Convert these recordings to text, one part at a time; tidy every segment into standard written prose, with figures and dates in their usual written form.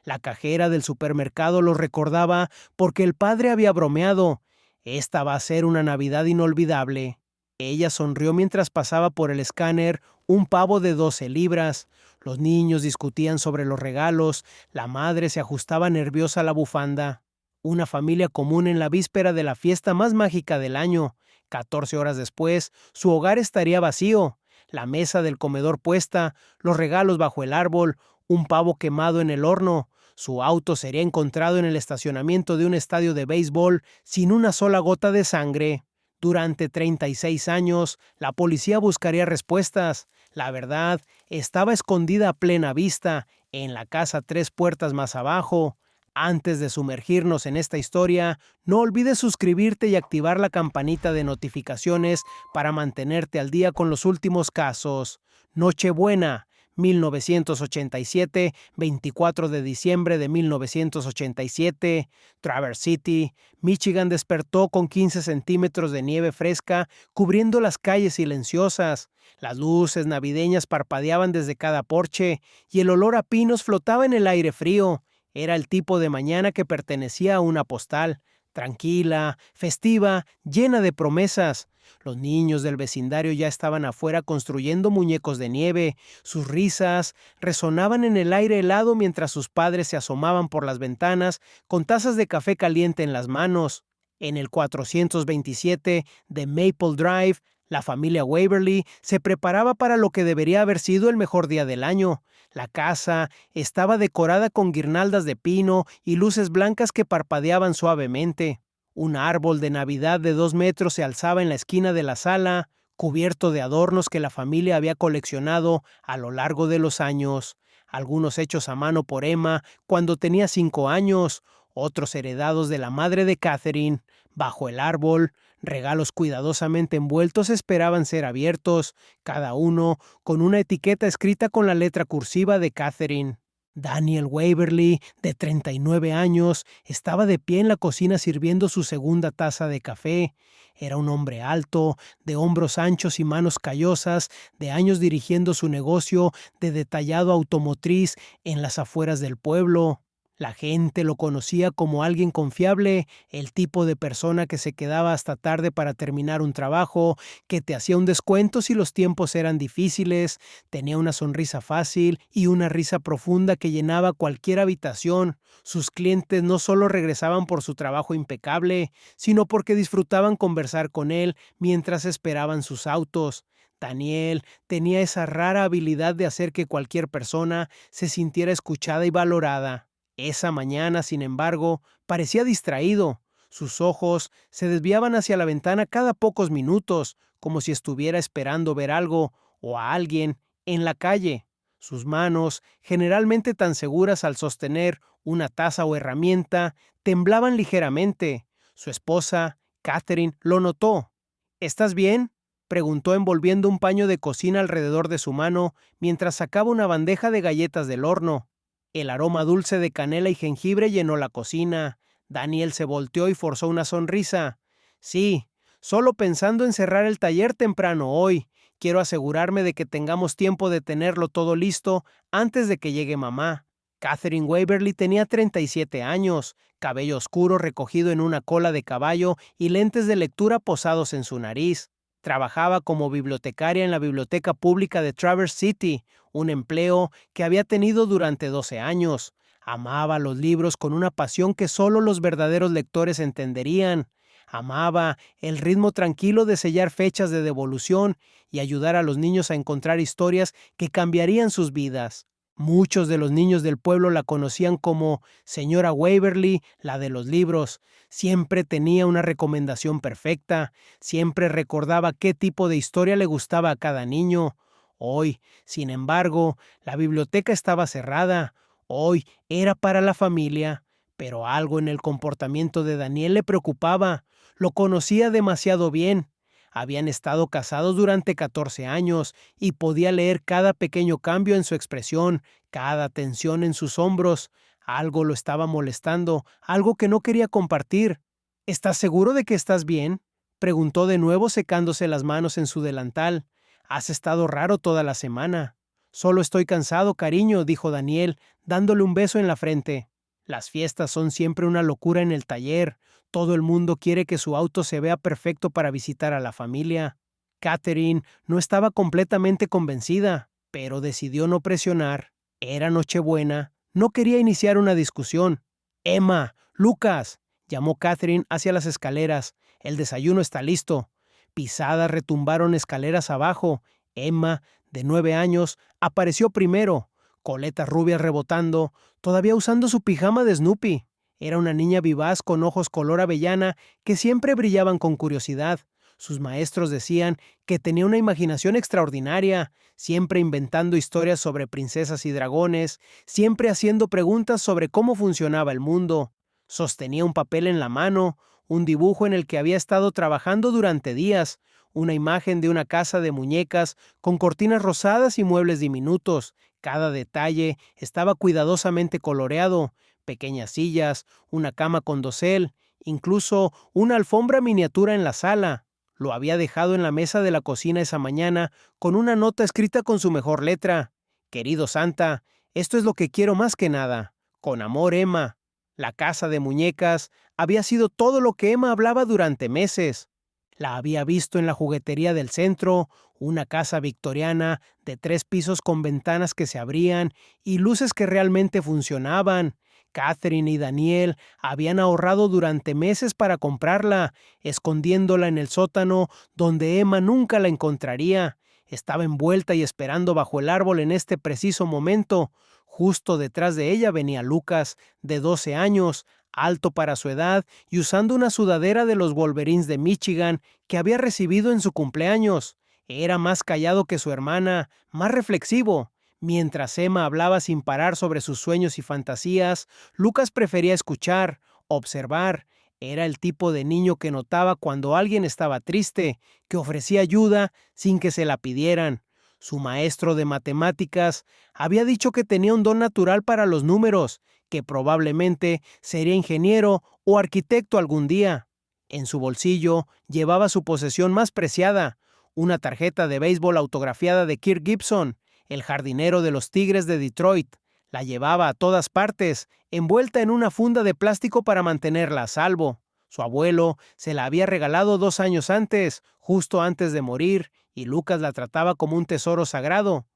La cajera del supermercado los recordaba porque el padre había bromeado. Esta va a ser una Navidad inolvidable. Ella sonrió mientras pasaba por el escáner un pavo de 12 libras. Los niños discutían sobre los regalos, la madre se ajustaba nerviosa a la bufanda. Una familia común en la víspera de la fiesta más mágica del año. 14 horas después, su hogar estaría vacío. La mesa del comedor puesta, los regalos bajo el árbol, un pavo quemado en el horno. Su auto sería encontrado en el estacionamiento de un estadio de béisbol sin una sola gota de sangre. Durante 36 años, la policía buscaría respuestas. La verdad estaba escondida a plena vista, en la casa 3 puertas más abajo. Antes de sumergirnos en esta historia, no olvides suscribirte y activar la campanita de notificaciones para mantenerte al día con los últimos casos. Nochebuena, 1987, 24 de diciembre de 1987, Traverse City, Michigan despertó con 15 centímetros de nieve fresca cubriendo las calles silenciosas. Las luces navideñas parpadeaban desde cada porche y el olor a pinos flotaba en el aire frío. Era el tipo de mañana que pertenecía a una postal, tranquila, festiva, llena de promesas. Los niños del vecindario ya estaban afuera construyendo muñecos de nieve. Sus risas resonaban en el aire helado mientras sus padres se asomaban por las ventanas con tazas de café caliente en las manos. En el 427 de Maple Drive, la familia Waverly se preparaba para lo que debería haber sido el mejor día del año. La casa estaba decorada con guirnaldas de pino y luces blancas que parpadeaban suavemente. Un árbol de Navidad de 2 metros se alzaba en la esquina de la sala, cubierto de adornos que la familia había coleccionado a lo largo de los años. Algunos hechos a mano por Emma cuando tenía 5 años, otros heredados de la madre de Catherine. Bajo el árbol, regalos cuidadosamente envueltos esperaban ser abiertos, cada uno con una etiqueta escrita con la letra cursiva de Catherine. Daniel Waverly, de 39 años, estaba de pie en la cocina sirviendo su segunda taza de café. Era un hombre alto, de hombros anchos y manos callosas, de años dirigiendo su negocio de detallado automotriz en las afueras del pueblo. La gente lo conocía como alguien confiable, el tipo de persona que se quedaba hasta tarde para terminar un trabajo, que te hacía un descuento si los tiempos eran difíciles. Tenía una sonrisa fácil y una risa profunda que llenaba cualquier habitación. Sus clientes no solo regresaban por su trabajo impecable, sino porque disfrutaban conversar con él mientras esperaban sus autos. Daniel tenía esa rara habilidad de hacer que cualquier persona se sintiera escuchada y valorada. Esa mañana, sin embargo, parecía distraído. Sus ojos se desviaban hacia la ventana cada pocos minutos, como si estuviera esperando ver algo o a alguien en la calle. Sus manos, generalmente tan seguras al sostener una taza o herramienta, temblaban ligeramente. Su esposa, Catherine, lo notó. ¿Estás bien?, preguntó envolviendo un paño de cocina alrededor de su mano mientras sacaba una bandeja de galletas del horno. El aroma dulce de canela y jengibre llenó la cocina. Daniel se volteó y forzó una sonrisa. Sí, solo pensando en cerrar el taller temprano hoy. Quiero asegurarme de que tengamos tiempo de tenerlo todo listo antes de que llegue mamá. Catherine Waverly tenía 37 años, cabello oscuro recogido en una cola de caballo y lentes de lectura posados en su nariz. Trabajaba como bibliotecaria en la biblioteca pública de Traverse City, un empleo que había tenido durante 12 años. Amaba los libros con una pasión que solo los verdaderos lectores entenderían. Amaba el ritmo tranquilo de sellar fechas de devolución y ayudar a los niños a encontrar historias que cambiarían sus vidas. Muchos de los niños del pueblo la conocían como Señora Waverly, la de los libros. Siempre tenía una recomendación perfecta, siempre recordaba qué tipo de historia le gustaba a cada niño. Hoy, sin embargo, la biblioteca estaba cerrada. Hoy era para la familia, pero algo en el comportamiento de Daniel le preocupaba. Lo conocía demasiado bien. Habían estado casados durante 14 años y podía leer cada pequeño cambio en su expresión, cada tensión en sus hombros. Algo lo estaba molestando, algo que no quería compartir. ¿Estás seguro de que estás bien?, preguntó de nuevo secándose las manos en su delantal. Has estado raro toda la semana. Solo estoy cansado, cariño, dijo Daniel, dándole un beso en la frente. Las fiestas son siempre una locura en el taller. Todo el mundo quiere que su auto se vea perfecto para visitar a la familia. Catherine no estaba completamente convencida, pero decidió no presionar. Era Nochebuena. No quería iniciar una discusión. Emma, Lucas, llamó Catherine hacia las escaleras. El desayuno está listo. Pisadas retumbaron escaleras abajo. Emma, de 9 años, apareció primero, coletas rubias rebotando, todavía usando su pijama de Snoopy. Era una niña vivaz con ojos color avellana que siempre brillaban con curiosidad. Sus maestros decían que tenía una imaginación extraordinaria, siempre inventando historias sobre princesas y dragones, siempre haciendo preguntas sobre cómo funcionaba el mundo. Sostenía un papel en la mano, un dibujo en el que había estado trabajando durante días, una imagen de una casa de muñecas con cortinas rosadas y muebles diminutos. Cada detalle estaba cuidadosamente coloreado, pequeñas sillas, una cama con dosel, incluso una alfombra miniatura en la sala. Lo había dejado en la mesa de la cocina esa mañana con una nota escrita con su mejor letra. Querido Santa, esto es lo que quiero más que nada. Con amor, Emma. La casa de muñecas había sido todo lo que Emma hablaba durante meses. La había visto en la juguetería del centro, una casa victoriana de 3 pisos con ventanas que se abrían y luces que realmente funcionaban. Catherine y Daniel habían ahorrado durante meses para comprarla, escondiéndola en el sótano donde Emma nunca la encontraría. Estaba envuelta y esperando bajo el árbol en este preciso momento. Justo detrás de ella venía Lucas, de 12 años, alto para su edad y usando una sudadera de los Wolverines de Michigan que había recibido en su cumpleaños. Era más callado que su hermana, más reflexivo. Mientras Emma hablaba sin parar sobre sus sueños y fantasías, Lucas prefería escuchar, observar. Era el tipo de niño que notaba cuando alguien estaba triste, que ofrecía ayuda sin que se la pidieran. Su maestro de matemáticas había dicho que tenía un don natural para los números, que probablemente sería ingeniero o arquitecto algún día. En su bolsillo llevaba su posesión más preciada, una tarjeta de béisbol autografiada de Kirk Gibson, el jardinero de los Tigres de Detroit. La llevaba a todas partes, envuelta en una funda de plástico para mantenerla a salvo. Su abuelo se la había regalado 2 años antes, justo antes de morir, y Lucas la trataba como un tesoro sagrado.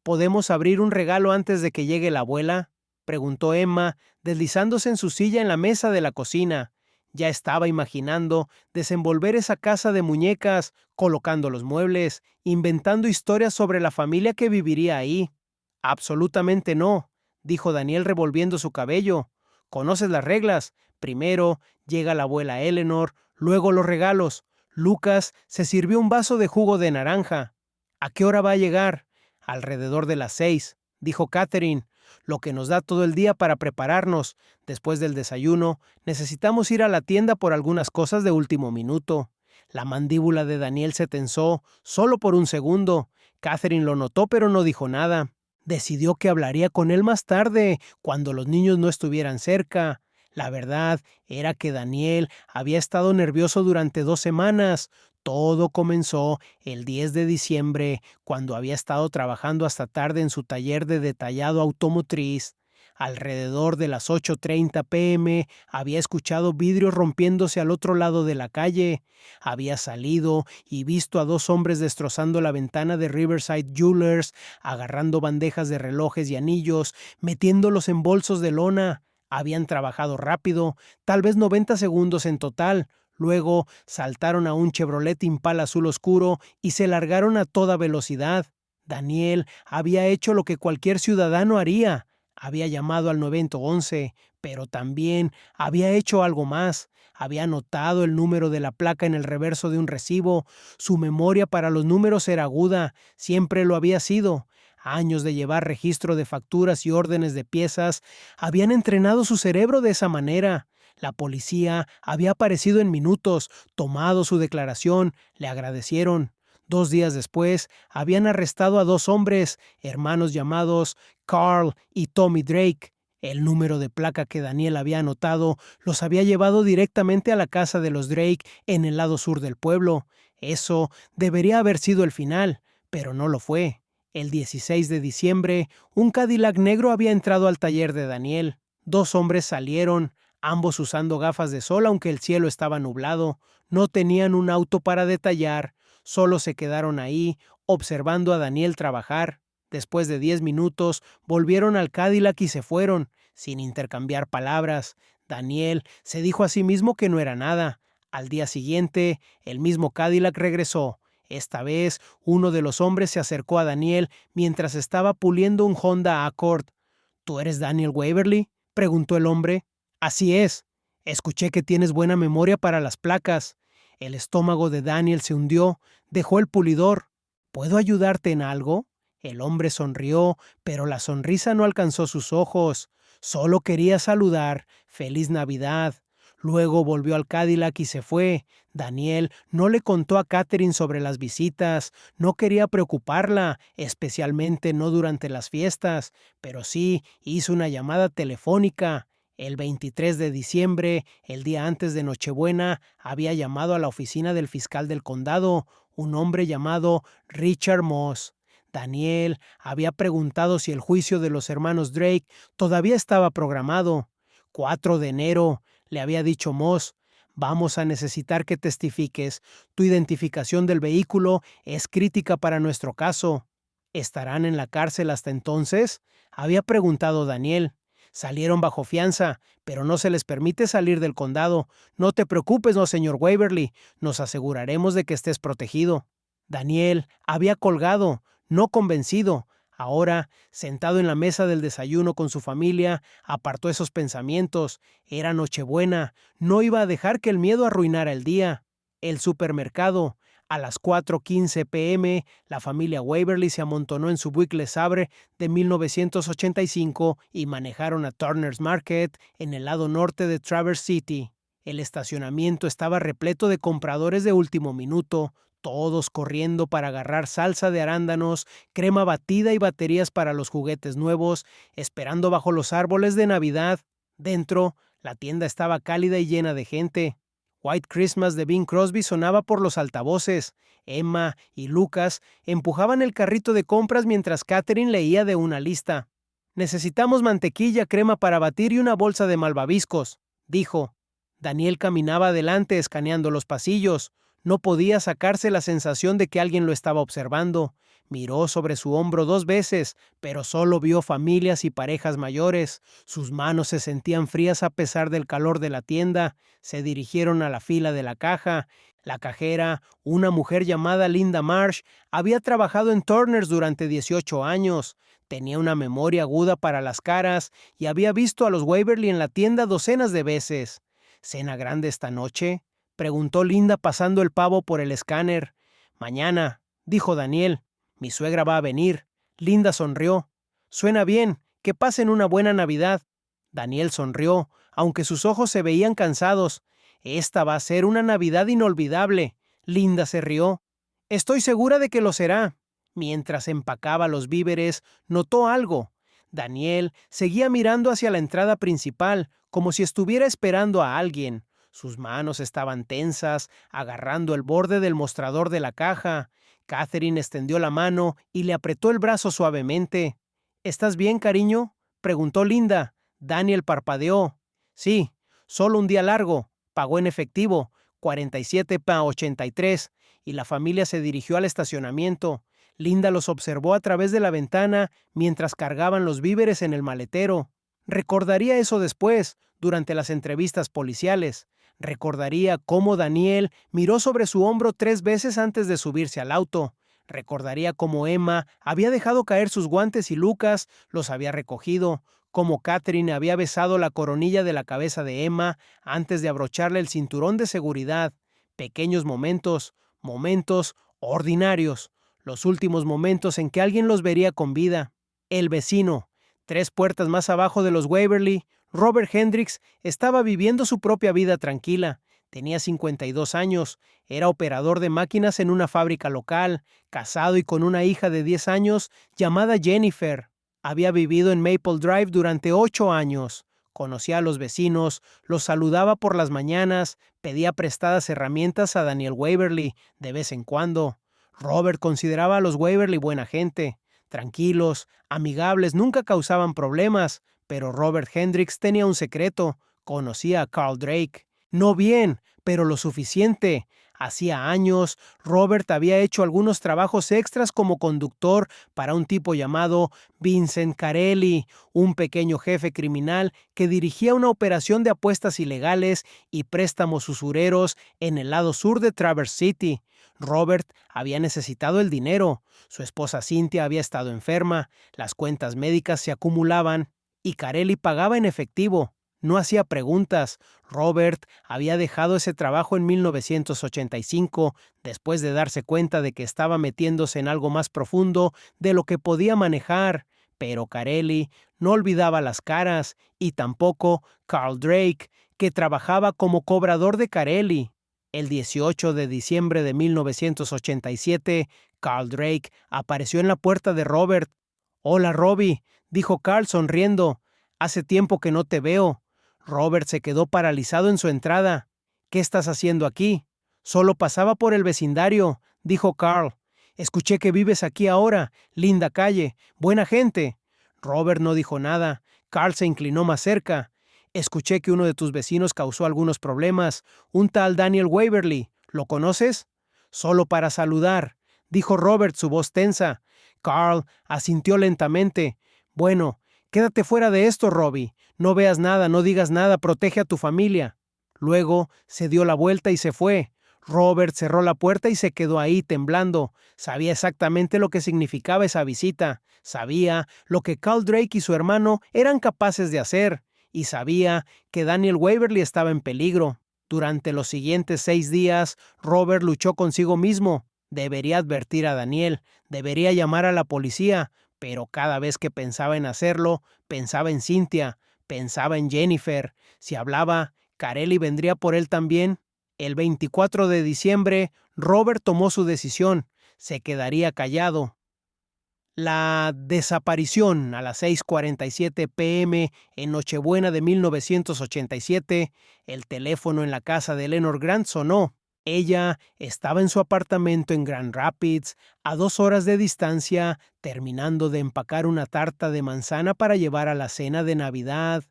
¿Podemos abrir un regalo antes de que llegue la abuela?, preguntó Emma, deslizándose en su silla en la mesa de la cocina. Ya estaba imaginando desenvolver esa casa de muñecas, colocando los muebles, inventando historias sobre la familia que viviría ahí. Absolutamente no, dijo Daniel revolviendo su cabello. Conoces las reglas. Primero llega la abuela Eleanor, luego los regalos. Lucas se sirvió un vaso de jugo de naranja. ¿A qué hora va a llegar? Alrededor de las 6, dijo Catherine. Lo que nos da todo el día para prepararnos. Después del desayuno, necesitamos ir a la tienda por algunas cosas de último minuto. La mandíbula de Daniel se tensó, solo por un segundo. Catherine lo notó, pero no dijo nada. Decidió que hablaría con él más tarde, cuando los niños no estuvieran cerca. La verdad era que Daniel había estado nervioso durante 2 semanas. Todo comenzó el 10 de diciembre, cuando había estado trabajando hasta tarde en su taller de detallado automotriz. Alrededor de las 8:30 p.m. había escuchado vidrios rompiéndose al otro lado de la calle. Había salido y visto a 2 hombres destrozando la ventana de Riverside Jewelers, agarrando bandejas de relojes y anillos, metiéndolos en bolsos de lona. Habían trabajado rápido, tal vez 90 segundos en total. Luego saltaron a un Chevrolet Impala azul oscuro y se largaron a toda velocidad. Daniel había hecho lo que cualquier ciudadano haría. Había llamado al 911, pero también había hecho algo más. Había anotado el número de la placa en el reverso de un recibo. Su memoria para los números era aguda, siempre lo había sido. Años de llevar registro de facturas y órdenes de piezas habían entrenado su cerebro de esa manera. La policía había aparecido en minutos, tomado su declaración, le agradecieron. 2 días después, habían arrestado a 2 hombres, hermanos llamados Carl y Tommy Drake. El número de placa que Daniel había anotado los había llevado directamente a la casa de los Drake en el lado sur del pueblo. Eso debería haber sido el final, pero no lo fue. El 16 de diciembre, un Cadillac negro había entrado al taller de Daniel. Dos hombres salieron, ambos usando gafas de sol aunque el cielo estaba nublado. No tenían un auto para detallar, solo se quedaron ahí, observando a Daniel trabajar. Después de 10 minutos, volvieron al Cadillac y se fueron, sin intercambiar palabras. Daniel se dijo a sí mismo que no era nada. Al día siguiente, el mismo Cadillac regresó. Esta vez, uno de los hombres se acercó a Daniel mientras estaba puliendo un Honda Accord. ¿Tú eres Daniel Waverly?, preguntó el hombre. Así es. Escuché que tienes buena memoria para las placas. El estómago de Daniel se hundió. Dejó el pulidor. ¿Puedo ayudarte en algo? El hombre sonrió, pero la sonrisa no alcanzó sus ojos. Solo quería saludar. ¡Feliz Navidad! Luego volvió al Cadillac y se fue. Daniel no le contó a Catherine sobre las visitas, no quería preocuparla, especialmente no durante las fiestas, pero sí hizo una llamada telefónica. El 23 de diciembre, el día antes de Nochebuena, había llamado a la oficina del fiscal del condado, un hombre llamado Richard Moss. Daniel había preguntado si el juicio de los hermanos Drake todavía estaba programado. 4 de enero, le había dicho Moss, vamos a necesitar que testifiques. Tu identificación del vehículo es crítica para nuestro caso. ¿Estarán en la cárcel hasta entonces?, había preguntado Daniel. Salieron bajo fianza, pero no se les permite salir del condado. No te preocupes, no, señor Waverly. Nos aseguraremos de que estés protegido. Daniel había colgado, no convencido. Ahora, sentado en la mesa del desayuno con su familia, apartó esos pensamientos. Era Nochebuena, no iba a dejar que el miedo arruinara el día. El supermercado. A las 4:15 p.m., la familia Waverly se amontonó en su Buick LeSabre de 1985 y manejaron a Turner's Market en el lado norte de Traverse City. El estacionamiento estaba repleto de compradores de último minuto, todos corriendo para agarrar salsa de arándanos, crema batida y baterías para los juguetes nuevos, esperando bajo los árboles de Navidad. Dentro, la tienda estaba cálida y llena de gente. White Christmas de Bing Crosby sonaba por los altavoces. Emma y Lucas empujaban el carrito de compras mientras Catherine leía de una lista. «Necesitamos mantequilla, crema para batir y una bolsa de malvaviscos», dijo. Daniel caminaba adelante escaneando los pasillos. No podía sacarse la sensación de que alguien lo estaba observando. Miró sobre su hombro 2 veces, pero solo vio familias y parejas mayores. Sus manos se sentían frías a pesar del calor de la tienda. Se dirigieron a la fila de la caja. La cajera, una mujer llamada Linda Marsh, había trabajado en Turner's durante 18 años. Tenía una memoria aguda para las caras y había visto a los Waverly en la tienda docenas de veces. ¿Cena grande esta noche?, preguntó Linda pasando el pavo por el escáner. Mañana, dijo Daniel. Mi suegra va a venir. Linda sonrió. Suena bien. Que pasen una buena Navidad. Daniel sonrió, aunque sus ojos se veían cansados. Esta va a ser una Navidad inolvidable. Linda se rió. Estoy segura de que lo será. Mientras empacaba los víveres, notó algo. Daniel seguía mirando hacia la entrada principal, como si estuviera esperando a alguien. Sus manos estaban tensas, agarrando el borde del mostrador de la caja. Catherine extendió la mano y le apretó el brazo suavemente. ¿Estás bien, cariño?, preguntó Linda. Daniel parpadeó. Sí, solo un día largo. Pagó en efectivo, 47,83, y la familia se dirigió al estacionamiento. Linda los observó a través de la ventana mientras cargaban los víveres en el maletero. Recordaría eso después, durante las entrevistas policiales. Recordaría cómo Daniel miró sobre su hombro 3 veces antes de subirse al auto. Recordaría cómo Emma había dejado caer sus guantes y Lucas los había recogido. Cómo Catherine había besado la coronilla de la cabeza de Emma antes de abrocharle el cinturón de seguridad. Pequeños momentos, momentos ordinarios. Los últimos momentos en que alguien los vería con vida. El vecino. 3 puertas más abajo de los Waverly, Robert Hendricks estaba viviendo su propia vida tranquila. Tenía 52 años, era operador de máquinas en una fábrica local, casado y con una hija de 10 años llamada Jennifer. Había vivido en Maple Drive durante 8 años. Conocía a los vecinos, los saludaba por las mañanas, pedía prestadas herramientas a Daniel Waverly de vez en cuando. Robert consideraba a los Waverly buena gente. Tranquilos, amigables, nunca causaban problemas, pero Robert Hendricks tenía un secreto: conocía a Carl Drake. No bien, pero lo suficiente. Hacía años, Robert había hecho algunos trabajos extras como conductor para un tipo llamado Vincent Carelli, un pequeño jefe criminal que dirigía una operación de apuestas ilegales y préstamos usureros en el lado sur de Traverse City. Robert había necesitado el dinero, su esposa Cynthia había estado enferma, las cuentas médicas se acumulaban y Carelli pagaba en efectivo. No hacía preguntas. Robert había dejado ese trabajo en 1985 después de darse cuenta de que estaba metiéndose en algo más profundo de lo que podía manejar. Pero Carelli no olvidaba las caras, y tampoco Carl Drake, que trabajaba como cobrador de Carelli. El 18 de diciembre de 1987, Carl Drake apareció en la puerta de Robert. «Hola, Robbie», dijo Carl sonriendo. «Hace tiempo que no te veo». Robert se quedó paralizado en su entrada. «¿Qué estás haciendo aquí?» «Solo pasaba por el vecindario», dijo Carl. «Escuché que vives aquí ahora. Linda calle. Buena gente». Robert no dijo nada. Carl se inclinó más cerca. «Escuché que uno de tus vecinos causó algunos problemas, un tal Daniel Waverly. ¿Lo conoces?» «Solo para saludar», dijo Robert, su voz tensa. Carl asintió lentamente. «Bueno, quédate fuera de esto, Robbie. No veas nada, no digas nada, protege a tu familia». Luego se dio la vuelta y se fue. Robert cerró la puerta y se quedó ahí temblando. Sabía exactamente lo que significaba esa visita. Sabía lo que Carl Drake y su hermano eran capaces de hacer. Y sabía que Daniel Waverly estaba en peligro. Durante los siguientes 6 días, Robert luchó consigo mismo. Debería advertir a Daniel, debería llamar a la policía, pero cada vez que pensaba en hacerlo, pensaba en Cynthia, pensaba en Jennifer. Si hablaba, Carelli vendría por él también. El 24 de diciembre, Robert tomó su decisión. Se quedaría callado. La desaparición a las 6:47 p.m. en Nochebuena de 1987, el teléfono en la casa de Eleanor Grant sonó. Ella estaba en su apartamento en Grand Rapids, a 2 horas de distancia, terminando de empacar una tarta de manzana para llevar a la cena de Navidad.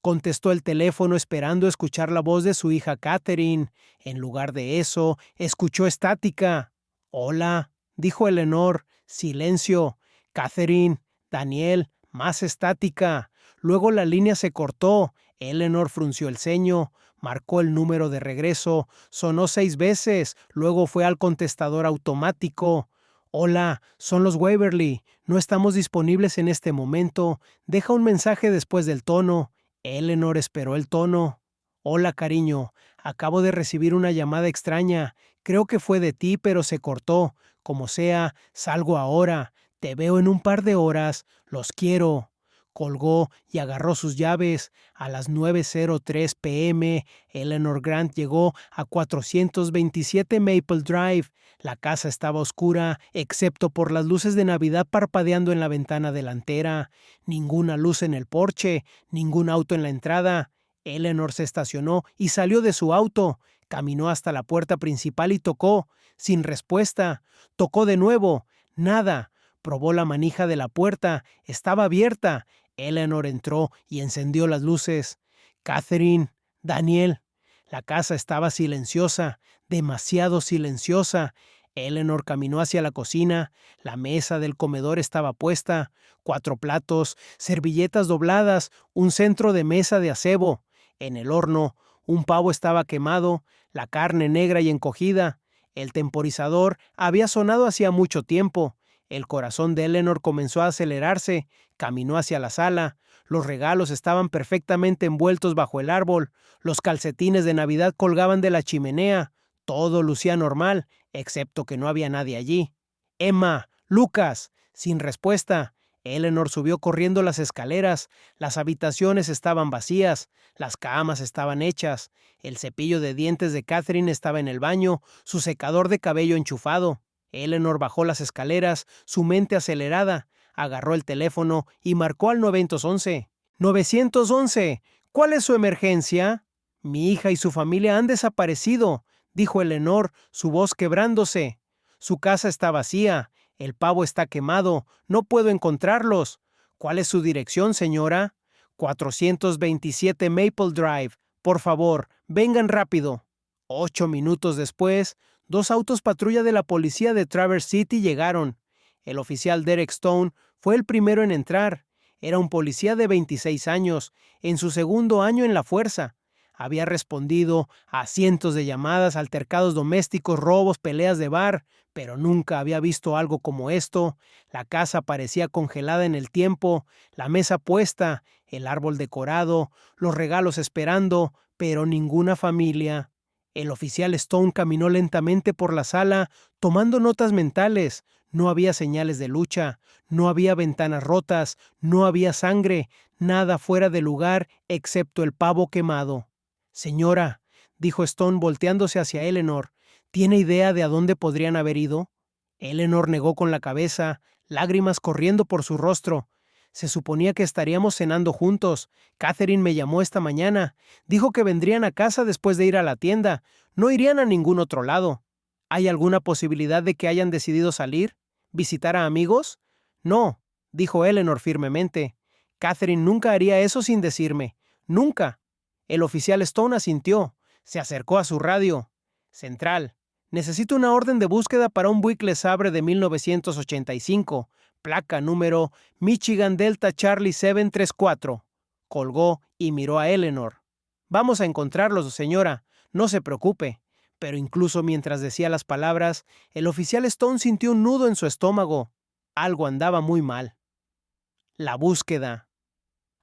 Contestó el teléfono esperando escuchar la voz de su hija Catherine. En lugar de eso, escuchó estática. «Hola», dijo Eleanor. Silencio. «Catherine», «Daniel», más estática. Luego la línea se cortó. Eleanor frunció el ceño. Marcó el número de regreso. Sonó 6 veces. Luego fue al contestador automático. «Hola, son los Waverly. No estamos disponibles en este momento. Deja un mensaje después del tono». Eleanor esperó el tono. «Hola, cariño. Acabo de recibir una llamada extraña. Creo que fue de ti, pero se cortó. Como sea, salgo ahora. Te veo en un par de horas. Los quiero». Colgó y agarró sus llaves. A las 9:03 p.m., Eleanor Grant llegó a 427 Maple Drive. La casa estaba oscura, excepto por las luces de Navidad parpadeando en la ventana delantera. Ninguna luz en el porche, ningún auto en la entrada. Eleanor se estacionó y salió de su auto. Caminó hasta la puerta principal y tocó. Sin respuesta. Tocó de nuevo. Nada. Probó la manija de la puerta. Estaba abierta. Eleanor entró y encendió las luces. «Catherine, Daniel». La casa estaba silenciosa, demasiado silenciosa. Eleanor caminó hacia la cocina. La mesa del comedor estaba puesta. 4 platos, servilletas dobladas, un centro de mesa de acebo. En el horno, un pavo estaba quemado, la carne negra y encogida. El temporizador había sonado hacía mucho tiempo. El corazón de Eleanor comenzó a acelerarse. Caminó hacia la sala. Los regalos estaban perfectamente envueltos bajo el árbol. Los calcetines de Navidad colgaban de la chimenea. Todo lucía normal, excepto que no había nadie allí. «Emma, Lucas». Sin respuesta. Eleanor subió corriendo las escaleras. Las habitaciones estaban vacías. Las camas estaban hechas. El cepillo de dientes de Catherine estaba en el baño, su secador de cabello enchufado. Eleanor bajó las escaleras, su mente acelerada. Agarró el teléfono y marcó al 911. «911, ¿cuál es su emergencia?» «Mi hija y su familia han desaparecido», dijo Eleanor, su voz quebrándose. «Su casa está vacía. El pavo está quemado, no puedo encontrarlos. ¿Cuál es su dirección, señora? 427 Maple Drive. Por favor, vengan rápido. 8 minutos después, 2 autos patrulla de la policía de Traverse City llegaron. El oficial Derek Stone fue el primero en entrar. Era un policía de 26 años, en su segundo año en la fuerza. Había respondido a cientos de llamadas, altercados domésticos, robos, peleas de bar, pero nunca había visto algo como esto. La casa parecía congelada en el tiempo, la mesa puesta, el árbol decorado, los regalos esperando, pero ninguna familia. El oficial Stone caminó lentamente por la sala, tomando notas mentales. No había señales de lucha, no había ventanas rotas, no había sangre, nada fuera de lugar excepto el pavo quemado. Señora, dijo Stone volteándose hacia Eleanor, ¿tiene idea de a dónde podrían haber ido? Eleanor negó con la cabeza, lágrimas corriendo por su rostro. Se suponía que estaríamos cenando juntos. Catherine me llamó esta mañana. Dijo que vendrían a casa después de ir a la tienda. No irían a ningún otro lado. ¿Hay alguna posibilidad de que hayan decidido salir? ¿Visitar a amigos? No, dijo Eleanor firmemente. Catherine nunca haría eso sin decirme. Nunca. El oficial Stone asintió. Se acercó a su radio. Central. Necesito una orden de búsqueda para un Buick LeSabre de 1985. Placa número Michigan Delta Charlie 734. Colgó y miró a Eleanor. Vamos a encontrarlos, señora. No se preocupe. Pero incluso mientras decía las palabras, el oficial Stone sintió un nudo en su estómago. Algo andaba muy mal. La búsqueda.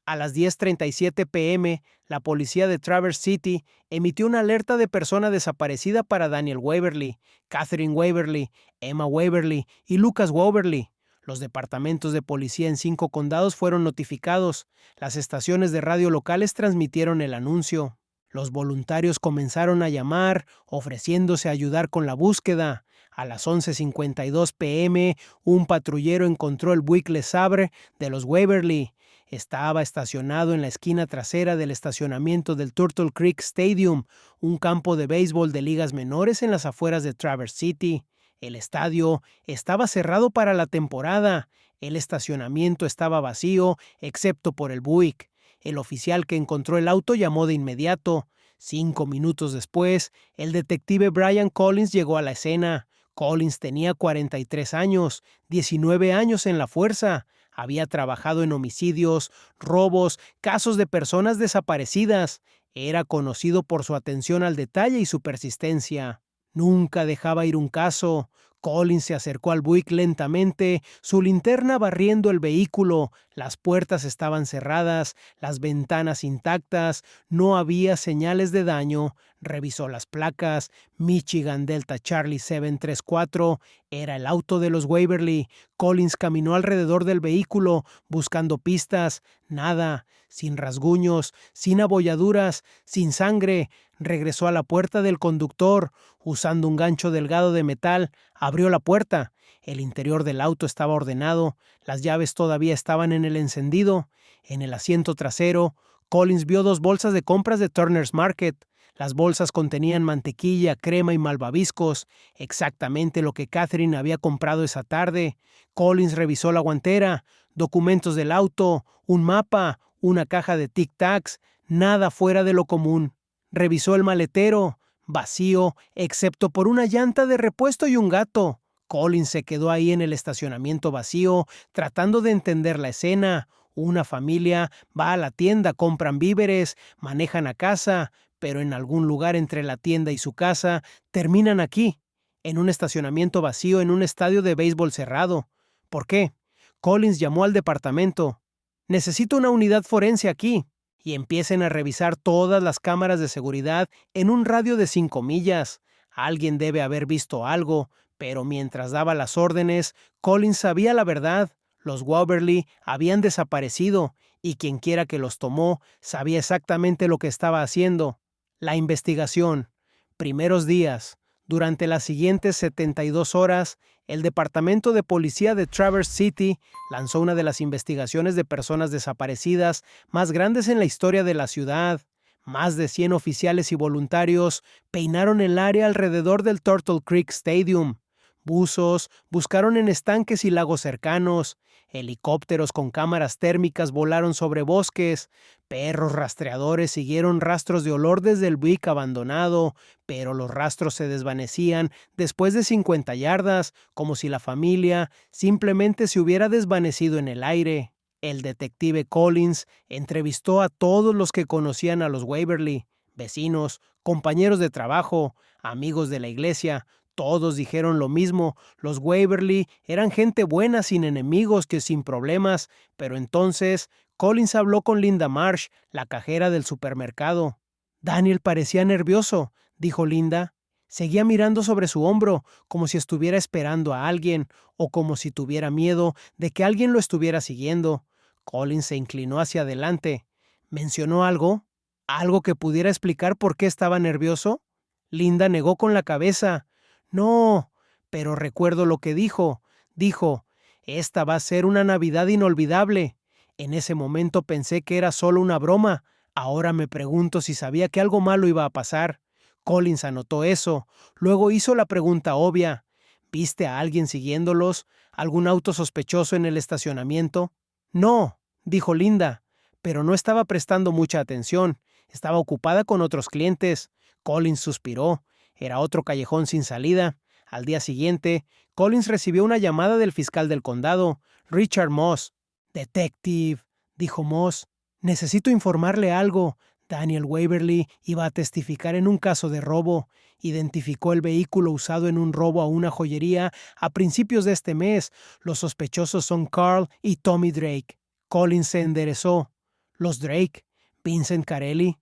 A las 10:37 p.m., la policía de Traverse City emitió una alerta de persona desaparecida para Daniel Waverly, Catherine Waverly, Emma Waverly y Lucas Waverly. Los departamentos de policía en 5 condados fueron notificados. Las estaciones de radio locales transmitieron el anuncio. Los voluntarios comenzaron a llamar, ofreciéndose a ayudar con la búsqueda. A las 11:52 p.m., un patrullero encontró el Buick LeSabre de los Waverly. Estaba estacionado en la esquina trasera del estacionamiento del Turtle Creek Stadium, un campo de béisbol de ligas menores en las afueras de Traverse City. El estadio estaba cerrado para la temporada. El estacionamiento estaba vacío, excepto por el Buick. El oficial que encontró el auto llamó de inmediato. 5 minutos después, el detective Brian Collins llegó a la escena. Collins tenía 43 años, 19 años en la fuerza. Había trabajado en homicidios, robos, casos de personas desaparecidas. Era conocido por su atención al detalle y su persistencia. Nunca dejaba ir un caso. Collins se acercó al Buick lentamente, su linterna barriendo el vehículo. Las puertas estaban cerradas, las ventanas intactas, no había señales de daño. Revisó las placas. Michigan Delta Charlie 734. Era el auto de los Waverly. Collins caminó alrededor del vehículo, buscando pistas. Nada. Sin rasguños, sin abolladuras, sin sangre. Regresó a la puerta del conductor. Usando un gancho delgado de metal, abrió la puerta. El interior del auto estaba ordenado. Las llaves todavía estaban en el encendido. En el asiento trasero, Collins vio 2 bolsas de compras de Turner's Market. Las bolsas contenían mantequilla, crema y malvaviscos, exactamente lo que Catherine había comprado esa tarde. Collins revisó la guantera, documentos del auto, un mapa, una caja de Tic Tacs, nada fuera de lo común. Revisó el maletero, vacío, excepto por una llanta de repuesto y un gato. Collins se quedó ahí en el estacionamiento vacío, tratando de entender la escena. Una familia va a la tienda, compran víveres, manejan a casa, pero en algún lugar entre la tienda y su casa terminan aquí, en un estacionamiento vacío en un estadio de béisbol cerrado. ¿Por qué? Collins llamó al departamento. Necesito una unidad forense aquí. Y empiecen a revisar todas las cámaras de seguridad en un radio de 5 millas. Alguien debe haber visto algo, pero mientras daba las órdenes, Collins sabía la verdad. Los Waverly habían desaparecido y quienquiera que los tomó sabía exactamente lo que estaba haciendo. La investigación. Primeros días. Durante las siguientes 72 horas, el Departamento de Policía de Traverse City lanzó una de las investigaciones de personas desaparecidas más grandes en la historia de la ciudad. Más de 100 oficiales y voluntarios peinaron el área alrededor del Turtle Creek Stadium. Buzos buscaron en estanques y lagos cercanos. Helicópteros con cámaras térmicas volaron sobre bosques. Perros rastreadores siguieron rastros de olor desde el Buick abandonado, pero los rastros se desvanecían después de 50 yardas, como si la familia simplemente se hubiera desvanecido en el aire. El detective Collins entrevistó a todos los que conocían a los Waverly, vecinos, compañeros de trabajo, amigos de la iglesia. Todos dijeron lo mismo: los Waverly eran gente buena, sin enemigos, que sin problemas. Pero entonces Collins habló con Linda Marsh, la cajera del supermercado. Daniel parecía nervioso, dijo Linda. Seguía mirando sobre su hombro, como si estuviera esperando a alguien, o como si tuviera miedo de que alguien lo estuviera siguiendo. Collins se inclinó hacia adelante. ¿Mencionó algo? ¿Algo que pudiera explicar por qué estaba nervioso? Linda negó con la cabeza. No, pero recuerdo lo que dijo. Dijo: esta va a ser una Navidad inolvidable. En ese momento pensé que era solo una broma. Ahora me pregunto si sabía que algo malo iba a pasar. Collins anotó eso. Luego hizo la pregunta obvia. ¿Viste a alguien siguiéndolos? ¿Algún auto sospechoso en el estacionamiento? No, dijo Linda, pero no estaba prestando mucha atención. Estaba ocupada con otros clientes. Collins suspiró. Era otro callejón sin salida. Al día siguiente, Collins recibió una llamada del fiscal del condado, Richard Moss. «Detective», dijo Moss, «necesito informarle algo. Daniel Waverly iba a testificar en un caso de robo. Identificó el vehículo usado en un robo a una joyería a principios de este mes. Los sospechosos son Carl y Tommy Drake». Collins se enderezó. «¿Los Drake? ¿Vincent Carelli?»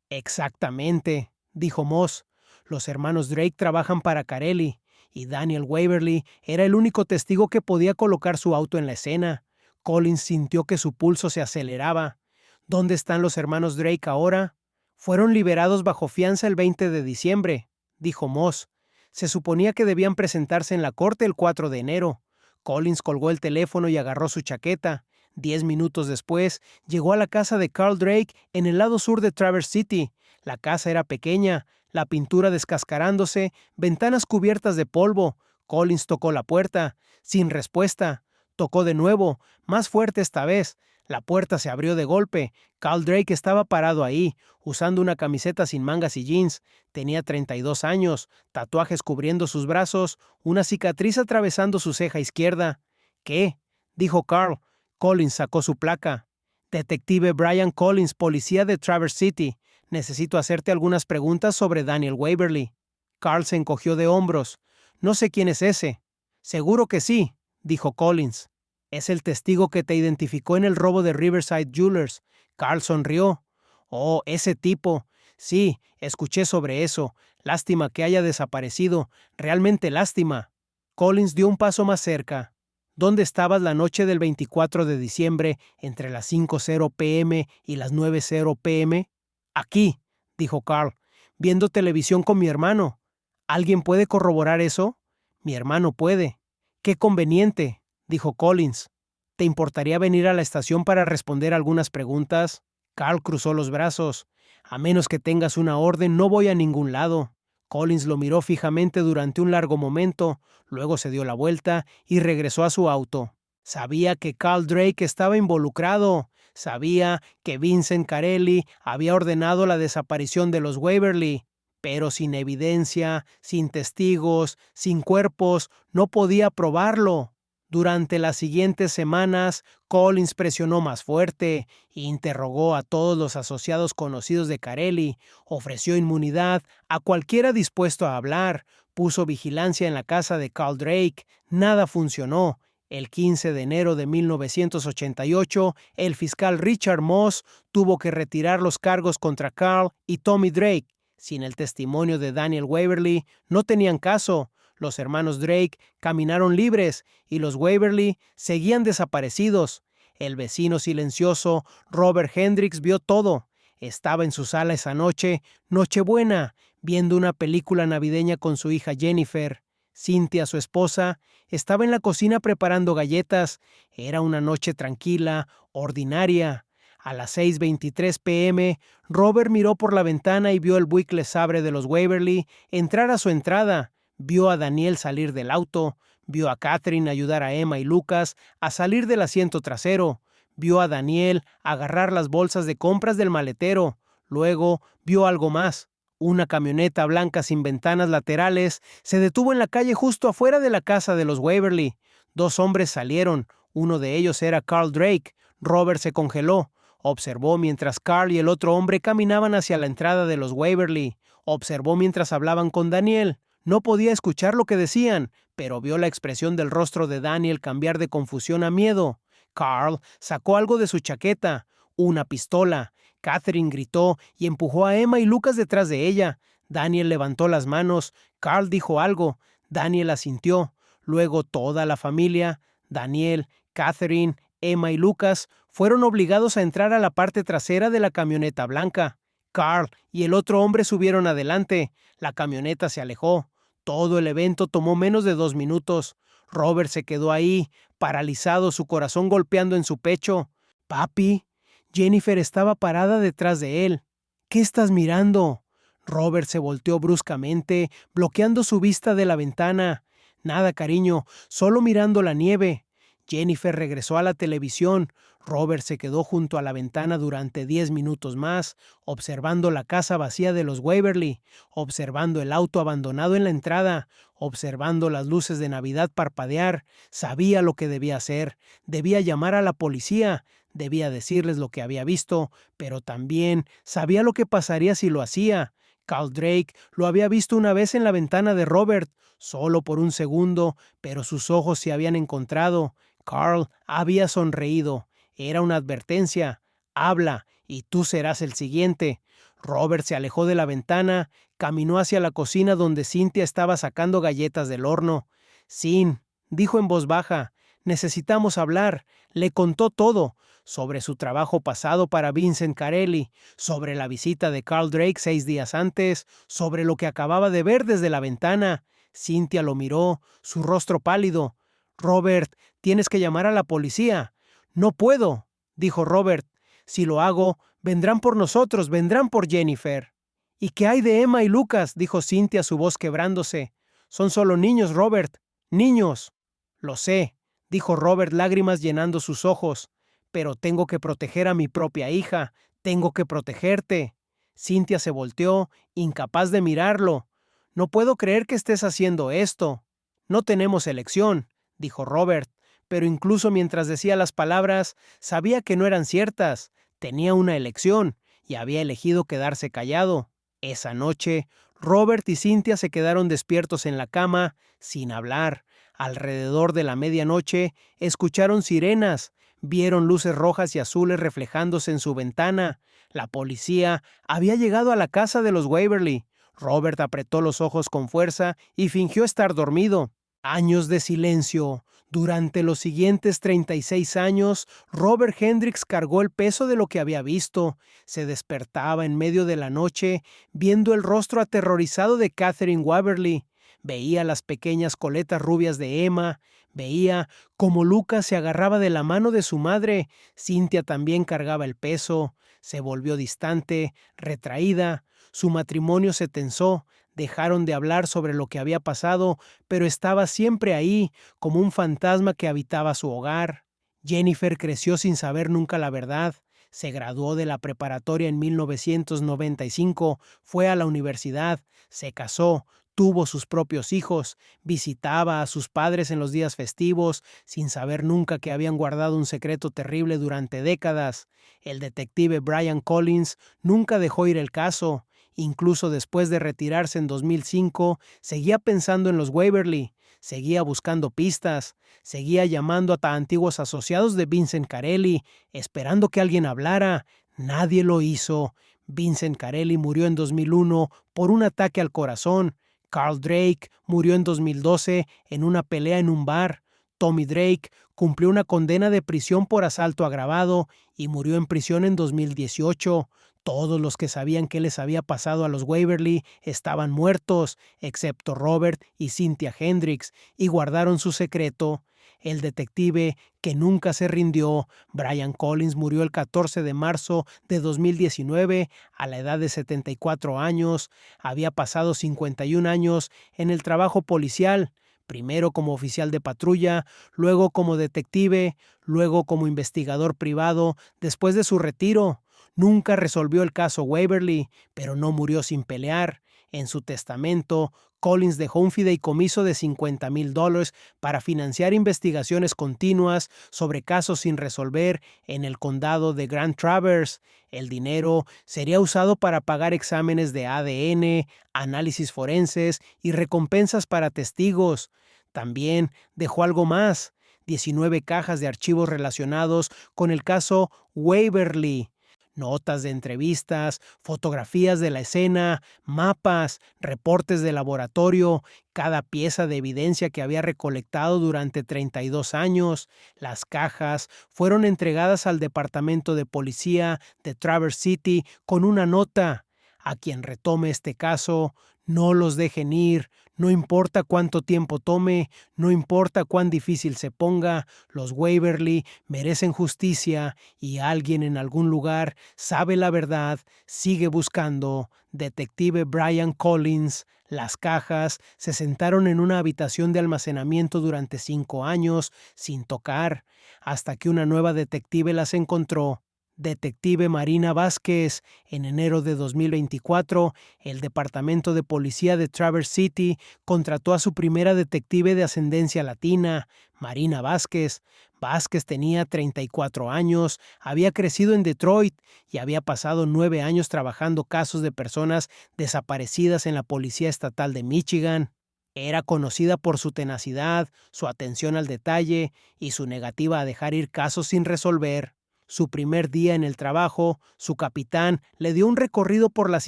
«Exactamente», dijo Moss. «Los hermanos Drake trabajan para Carelli, y Daniel Waverly era el único testigo que podía colocar su auto en la escena». Collins sintió que su pulso se aceleraba. «¿Dónde están los hermanos Drake ahora?» «Fueron liberados bajo fianza el 20 de diciembre», dijo Moss. «Se suponía que debían presentarse en la corte el 4 de enero». Collins colgó el teléfono y agarró su chaqueta. 10 minutos después, llegó a la casa de Carl Drake en el lado sur de Traverse City. La casa era pequeña, la pintura descascarándose, ventanas cubiertas de polvo. Collins tocó la puerta. Sin respuesta. Tocó de nuevo, más fuerte esta vez. La puerta se abrió de golpe. Carl Drake estaba parado ahí, usando una camiseta sin mangas y jeans. Tenía 32 años, tatuajes cubriendo sus brazos, una cicatriz atravesando su ceja izquierda. «¿Qué?», dijo Carl. Collins sacó su placa. «Detective Brian Collins, policía de Traverse City. Necesito hacerte algunas preguntas sobre Daniel Waverly». Carl se encogió de hombros. «No sé quién es ese». «Seguro que sí», dijo Collins. «Es el testigo que te identificó en el robo de Riverside Jewelers». Carl sonrió. «Oh, ese tipo. Sí, escuché sobre eso. Lástima que haya desaparecido. Realmente lástima». Collins dio un paso más cerca. «¿Dónde estabas la noche del 24 de diciembre entre las 5:00 p.m. y las 9:00 p.m.? «Aquí», dijo Carl, «viendo televisión con mi hermano». «¿Alguien puede corroborar eso?» «Mi hermano puede». «Qué conveniente», dijo Collins. «¿Te importaría venir a la estación para responder algunas preguntas?» Carl cruzó los brazos. «A menos que tengas una orden, no voy a ningún lado». Collins lo miró fijamente durante un largo momento, luego se dio la vuelta y regresó a su auto. Sabía que Carl Drake estaba involucrado. Sabía que Vincent Carelli había ordenado la desaparición de los Waverly, pero sin evidencia, sin testigos, sin cuerpos, no podía probarlo. Durante las siguientes semanas, Collins presionó más fuerte, interrogó a todos los asociados conocidos de Carelli, ofreció inmunidad a cualquiera dispuesto a hablar, puso vigilancia en la casa de Carl Drake. Nada funcionó. El 15 de enero de 1988, el fiscal Richard Moss tuvo que retirar los cargos contra Carl y Tommy Drake. Sin el testimonio de Daniel Waverly, no tenían caso. Los hermanos Drake caminaron libres y los Waverly seguían desaparecidos. El vecino silencioso, Robert Hendricks, vio todo. Estaba en su sala esa noche, Nochebuena, viendo una película navideña con su hija Jennifer. Cynthia, su esposa, estaba en la cocina preparando galletas. Era una noche tranquila, ordinaria. A las 6:23 p.m., Robert miró por la ventana y vio el Buick Le Sabre de los Waverly entrar a su entrada. Vio a Daniel salir del auto, vio a Catherine ayudar a Emma y Lucas a salir del asiento trasero, vio a Daniel agarrar las bolsas de compras del maletero. Luego vio algo más. Una camioneta blanca sin ventanas laterales se detuvo en la calle justo afuera de la casa de los Waverly. Dos hombres salieron. Uno de ellos era Carl Drake. Robert se congeló. Observó mientras Carl y el otro hombre caminaban hacia la entrada de los Waverly. Observó mientras hablaban con Daniel. No podía escuchar lo que decían, pero vio la expresión del rostro de Daniel cambiar de confusión a miedo. Carl sacó algo de su chaqueta, una pistola. Catherine gritó y empujó a Emma y Lucas detrás de ella. Daniel levantó las manos. Carl dijo algo. Daniel asintió. Luego toda la familia, Daniel, Catherine, Emma y Lucas, fueron obligados a entrar a la parte trasera de la camioneta blanca. Carl y el otro hombre subieron adelante. La camioneta se alejó. Todo el evento tomó menos de 2 minutos. Robert se quedó ahí, paralizado, su corazón golpeando en su pecho. «Papi». Jennifer estaba parada detrás de él. «¿Qué estás mirando?» Robert se volteó bruscamente, bloqueando su vista de la ventana. «Nada, cariño, solo mirando la nieve». Jennifer regresó a la televisión. Robert se quedó junto a la ventana durante 10 minutos más, observando la casa vacía de los Waverly, observando el auto abandonado en la entrada, observando las luces de Navidad parpadear. Sabía lo que debía hacer. Debía llamar a la policía. Debía decirles lo que había visto, pero también sabía lo que pasaría si lo hacía. Carl Drake lo había visto una vez en la ventana de Robert, solo por un segundo, pero sus ojos se habían encontrado. Carl había sonreído. Era una advertencia. «Habla, y tú serás el siguiente». Robert se alejó de la ventana, caminó hacia la cocina donde Cynthia estaba sacando galletas del horno. «Sin», dijo en voz baja, «necesitamos hablar». Le contó todo, sobre su trabajo pasado para Vincent Carelli, sobre la visita de Carl Drake 6 días antes, sobre lo que acababa de ver desde la ventana. Cynthia lo miró, su rostro pálido. «Robert, tienes que llamar a la policía». «No puedo», dijo Robert. «Si lo hago, vendrán por nosotros, vendrán por Jennifer». «¿Y qué hay de Emma y Lucas?», dijo Cynthia, su voz quebrándose. «Son solo niños, Robert. Niños». «Lo sé», dijo Robert, lágrimas llenando sus ojos. «Pero tengo que proteger a mi propia hija. Tengo que protegerte». Cynthia se volteó, incapaz de mirarlo. «No puedo creer que estés haciendo esto». «No tenemos elección», dijo Robert. Pero incluso mientras decía las palabras, sabía que no eran ciertas. Tenía una elección y había elegido quedarse callado. Esa noche, Robert y Cynthia se quedaron despiertos en la cama, sin hablar. Alrededor de la medianoche, escucharon sirenas, vieron luces rojas y azules reflejándose en su ventana. La policía había llegado a la casa de los Waverly. Robert apretó los ojos con fuerza y fingió estar dormido. Años de silencio. Durante los siguientes 36 años, Robert Hendricks cargó el peso de lo que había visto. Se despertaba en medio de la noche, viendo el rostro aterrorizado de Catherine Waverly. Veía las pequeñas coletas rubias de Emma. Veía cómo Lucas se agarraba de la mano de su madre. Cynthia también cargaba el peso. Se volvió distante, retraída. Su matrimonio se tensó. Dejaron de hablar sobre lo que había pasado, pero estaba siempre ahí, como un fantasma que habitaba su hogar. Jennifer creció sin saber nunca la verdad. Se graduó de la preparatoria en 1995, fue a la universidad, se casó, tuvo sus propios hijos, visitaba a sus padres en los días festivos, sin saber nunca que habían guardado un secreto terrible durante décadas. El detective Brian Collins nunca dejó ir el caso. Incluso después de retirarse en 2005, seguía pensando en los Waverly, seguía buscando pistas, seguía llamando a antiguos asociados de Vincent Carelli, esperando que alguien hablara. Nadie lo hizo. Vincent Carelli murió en 2001 por un ataque al corazón. Carl Drake murió en 2012 en una pelea en un bar. Tommy Drake cumplió una condena de prisión por asalto agravado y murió en prisión en 2018. Todos los que sabían qué les había pasado a los Waverly estaban muertos, excepto Robert y Cynthia Hendricks, y guardaron su secreto. El detective que nunca se rindió, Brian Collins, murió el 14 de marzo de 2019 a la edad de 74 años. Había pasado 51 años en el trabajo policial, primero como oficial de patrulla, luego como detective, luego como investigador privado. Después de su retiro, nunca resolvió el caso Waverly, pero no murió sin pelear. En su testamento, Collins dejó un fideicomiso de $50,000 para financiar investigaciones continuas sobre casos sin resolver en el condado de Grand Traverse. El dinero sería usado para pagar exámenes de ADN, análisis forenses y recompensas para testigos. También dejó algo más: 19 cajas de archivos relacionados con el caso Waverly. Notas de entrevistas, fotografías de la escena, mapas, reportes de laboratorio, cada pieza de evidencia que había recolectado durante 32 años. Las cajas fueron entregadas al Departamento de Policía de Traverse City con una nota: a quien retome este caso, no los dejen ir. No importa cuánto tiempo tome, no importa cuán difícil se ponga, los Waverly merecen justicia y alguien en algún lugar sabe la verdad. Sigue buscando. Detective Brian Collins. Las cajas se sentaron en una habitación de almacenamiento durante 5 años sin tocar, hasta que una nueva detective las encontró. Detective Marina Vázquez. En enero de 2024, el Departamento de Policía de Traverse City contrató a su primera detective de ascendencia latina, Marina Vázquez. Vázquez tenía 34 años, había crecido en Detroit y había pasado 9 años trabajando casos de personas desaparecidas en la Policía Estatal de Michigan. Era conocida por su tenacidad, su atención al detalle y su negativa a dejar ir casos sin resolver. Su primer día en el trabajo, su capitán le dio un recorrido por las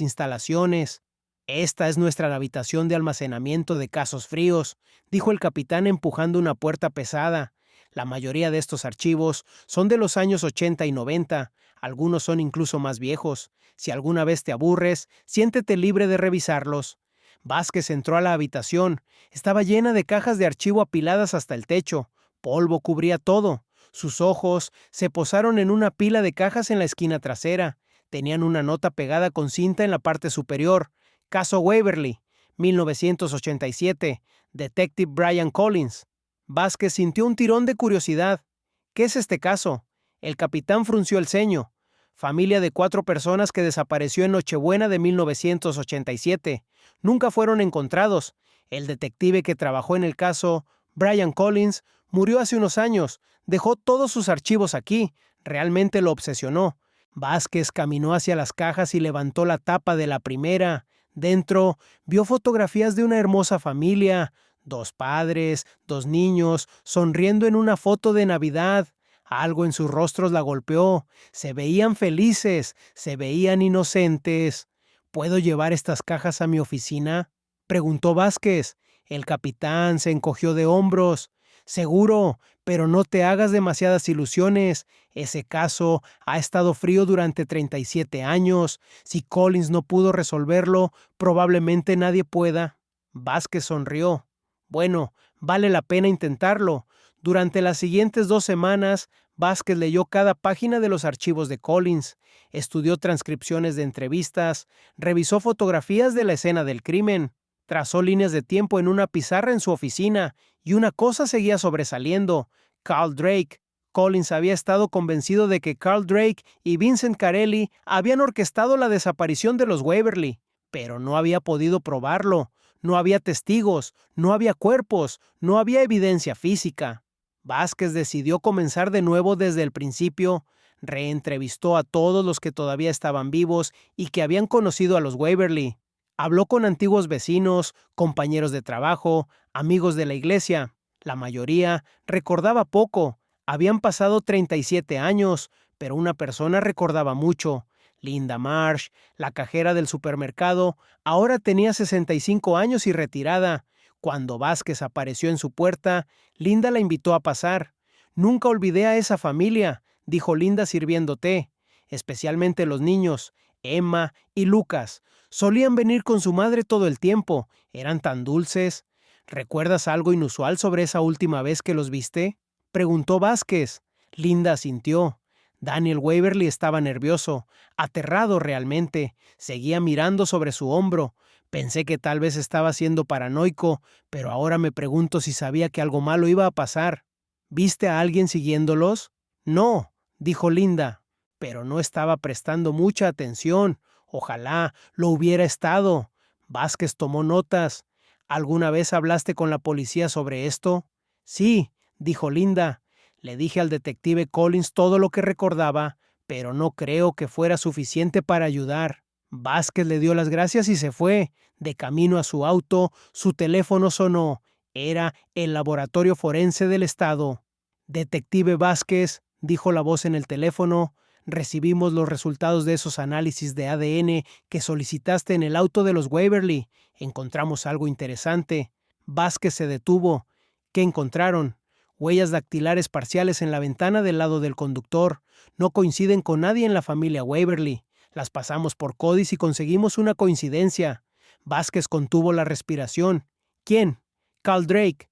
instalaciones. «Esta es nuestra habitación de almacenamiento de casos fríos», dijo el capitán empujando una puerta pesada. La mayoría de estos archivos son de los años 80 y 90, algunos son incluso más viejos. Si alguna vez te aburres, siéntete libre de revisarlos. Vázquez entró a la habitación. Estaba llena de cajas de archivo apiladas hasta el techo. Polvo cubría todo. Sus ojos se posaron en una pila de cajas en la esquina trasera. Tenían una nota pegada con cinta en la parte superior: Caso Waverly, 1987, Detective Brian Collins. Vázquez sintió un tirón de curiosidad. «¿Qué es este caso?». El capitán frunció el ceño. «Familia de 4 personas que desapareció en Nochebuena de 1987. Nunca fueron encontrados. El detective que trabajó en el caso, Brian Collins, murió hace unos años. Dejó todos sus archivos aquí. Realmente lo obsesionó». Vázquez caminó hacia las cajas y levantó la tapa de la primera. Dentro vio fotografías de una hermosa familia, 2 padres, 2 niños, sonriendo en una foto de Navidad. Algo en sus rostros la golpeó. Se veían felices, se veían inocentes. «¿Puedo llevar estas cajas a mi oficina?», preguntó Vázquez. El capitán se encogió de hombros. «Seguro, pero no te hagas demasiadas ilusiones. Ese caso ha estado frío durante 37 años. Si Collins no pudo resolverlo, probablemente nadie pueda». Vázquez sonrió. «Bueno, vale la pena intentarlo». Durante las siguientes 2 semanas, Vázquez leyó cada página de los archivos de Collins, estudió transcripciones de entrevistas, revisó fotografías de la escena del crimen, trazó líneas de tiempo en una pizarra en su oficina, y una cosa seguía sobresaliendo: Carl Drake. Collins había estado convencido de que Carl Drake y Vincent Carelli habían orquestado la desaparición de los Waverly, pero no había podido probarlo. No había testigos, no había cuerpos, no había evidencia física. Vázquez decidió comenzar de nuevo desde el principio. Reentrevistó a todos los que todavía estaban vivos y que habían conocido a los Waverly. Habló con antiguos vecinos, compañeros de trabajo, amigos de la iglesia. La mayoría recordaba poco. Habían pasado 37 años, pero una persona recordaba mucho: Linda Marsh, la cajera del supermercado. Ahora tenía 65 años y retirada. Cuando Vázquez apareció en su puerta, Linda la invitó a pasar. «Nunca olvidé a esa familia», dijo Linda sirviendo té. «Especialmente los niños, Emma y Lucas. Solían venir con su madre todo el tiempo. Eran tan dulces». ¿Recuerdas algo inusual sobre esa última vez que los viste?, preguntó Vázquez. Linda asintió. Daniel Waverly estaba nervioso, aterrado realmente. Seguía mirando sobre su hombro. Pensé que tal vez estaba siendo paranoico, pero ahora me pregunto si sabía que algo malo iba a pasar. ¿Viste a alguien siguiéndolos? No, dijo Linda, pero no estaba prestando mucha atención. Ojalá lo hubiera estado. Vázquez tomó notas. ¿Alguna vez hablaste con la policía sobre esto? Sí, dijo Linda. Le dije al detective Collins todo lo que recordaba, pero no creo que fuera suficiente para ayudar. Vázquez le dio las gracias y se fue. De camino a su auto, su teléfono sonó. Era el laboratorio forense del estado. Detective Vázquez, dijo la voz en el teléfono, recibimos los resultados de esos análisis de ADN que solicitaste en el auto de los Waverly. Encontramos algo interesante. Vázquez se detuvo. ¿Qué encontraron? Huellas dactilares parciales en la ventana del lado del conductor. No coinciden con nadie en la familia Waverly. Las pasamos por CODIS y conseguimos una coincidencia. Vázquez contuvo la respiración. ¿Quién? Carl Drake.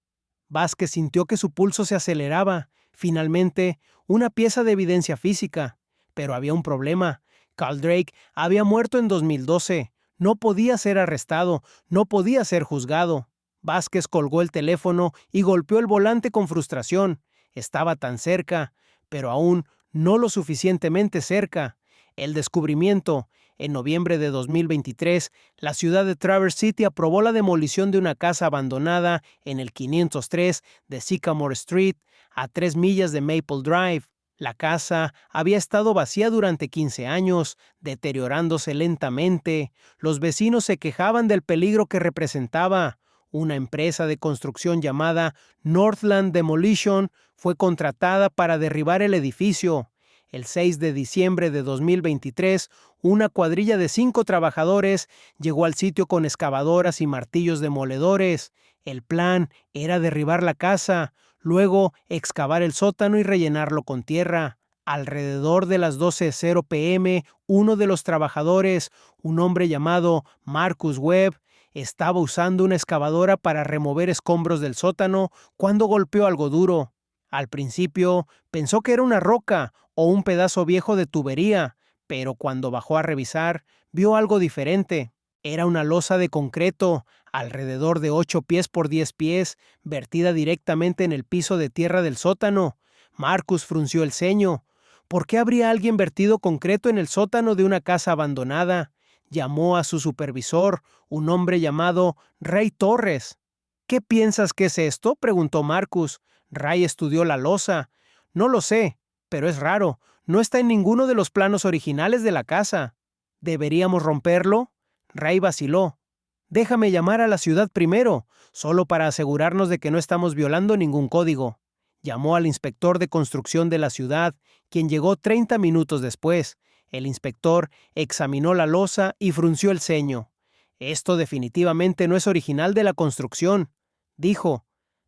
Vázquez sintió que su pulso se aceleraba. Finalmente, una pieza de evidencia física. Pero había un problema. Carl Drake había muerto en 2012. No podía ser arrestado, no podía ser juzgado. Vázquez colgó el teléfono y golpeó el volante con frustración. Estaba tan cerca, pero aún no lo suficientemente cerca. El descubrimiento. En noviembre de 2023, la ciudad de Traverse City aprobó la demolición de una casa abandonada en el 503 de Sycamore Street, a 3 millas de Maple Drive. La casa había estado vacía durante 15 años, deteriorándose lentamente. Los vecinos se quejaban del peligro que representaba. Una empresa de construcción llamada Northland Demolition fue contratada para derribar el edificio. El 6 de diciembre de 2023, una cuadrilla de 5 trabajadores llegó al sitio con excavadoras y martillos demoledores. El plan era derribar la casa, luego excavar el sótano y rellenarlo con tierra. Alrededor de las 12:00 p.m., uno de los trabajadores, un hombre llamado Marcus Webb, estaba usando una excavadora para remover escombros del sótano cuando golpeó algo duro. Al principio pensó que era una roca o un pedazo viejo de tubería, pero cuando bajó a revisar, vio algo diferente. Era una losa de concreto, alrededor de 8 pies por 10 pies, vertida directamente en el piso de tierra del sótano. Marcus frunció el ceño. ¿Por qué habría alguien vertido concreto en el sótano de una casa abandonada? Llamó a su supervisor, un hombre llamado Ray Torres. ¿Qué piensas que es esto?, preguntó Marcus. Ray estudió la losa. No lo sé, pero es raro. No está en ninguno de los planos originales de la casa. ¿Deberíamos romperlo? Ray vaciló. Déjame llamar a la ciudad primero, solo para asegurarnos de que no estamos violando ningún código. Llamó al inspector de construcción de la ciudad, quien llegó 30 minutos después. El inspector examinó la losa y frunció el ceño. Esto definitivamente no es original de la construcción, dijo.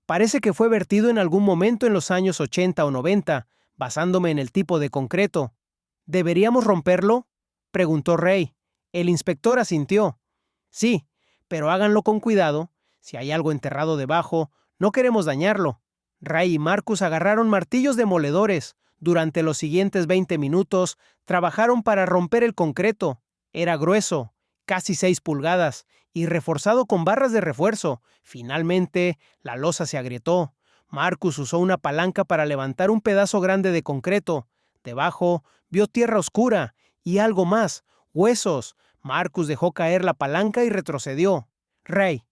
Parece que fue vertido en algún momento en los años 80 o 90, basándome en el tipo de concreto. ¿Deberíamos romperlo?, preguntó Ray. El inspector asintió. Sí, pero háganlo con cuidado. Si hay algo enterrado debajo, no queremos dañarlo. Ray y Marcus agarraron martillos demoledores. Durante los siguientes 20 minutos, trabajaron para romper el concreto. Era grueso, casi 6 pulgadas, y reforzado con barras de refuerzo. Finalmente, la losa se agrietó. Marcus usó una palanca para levantar un pedazo grande de concreto. Debajo, vio tierra oscura y algo más, huesos. Marcus dejó caer la palanca y retrocedió. Ray,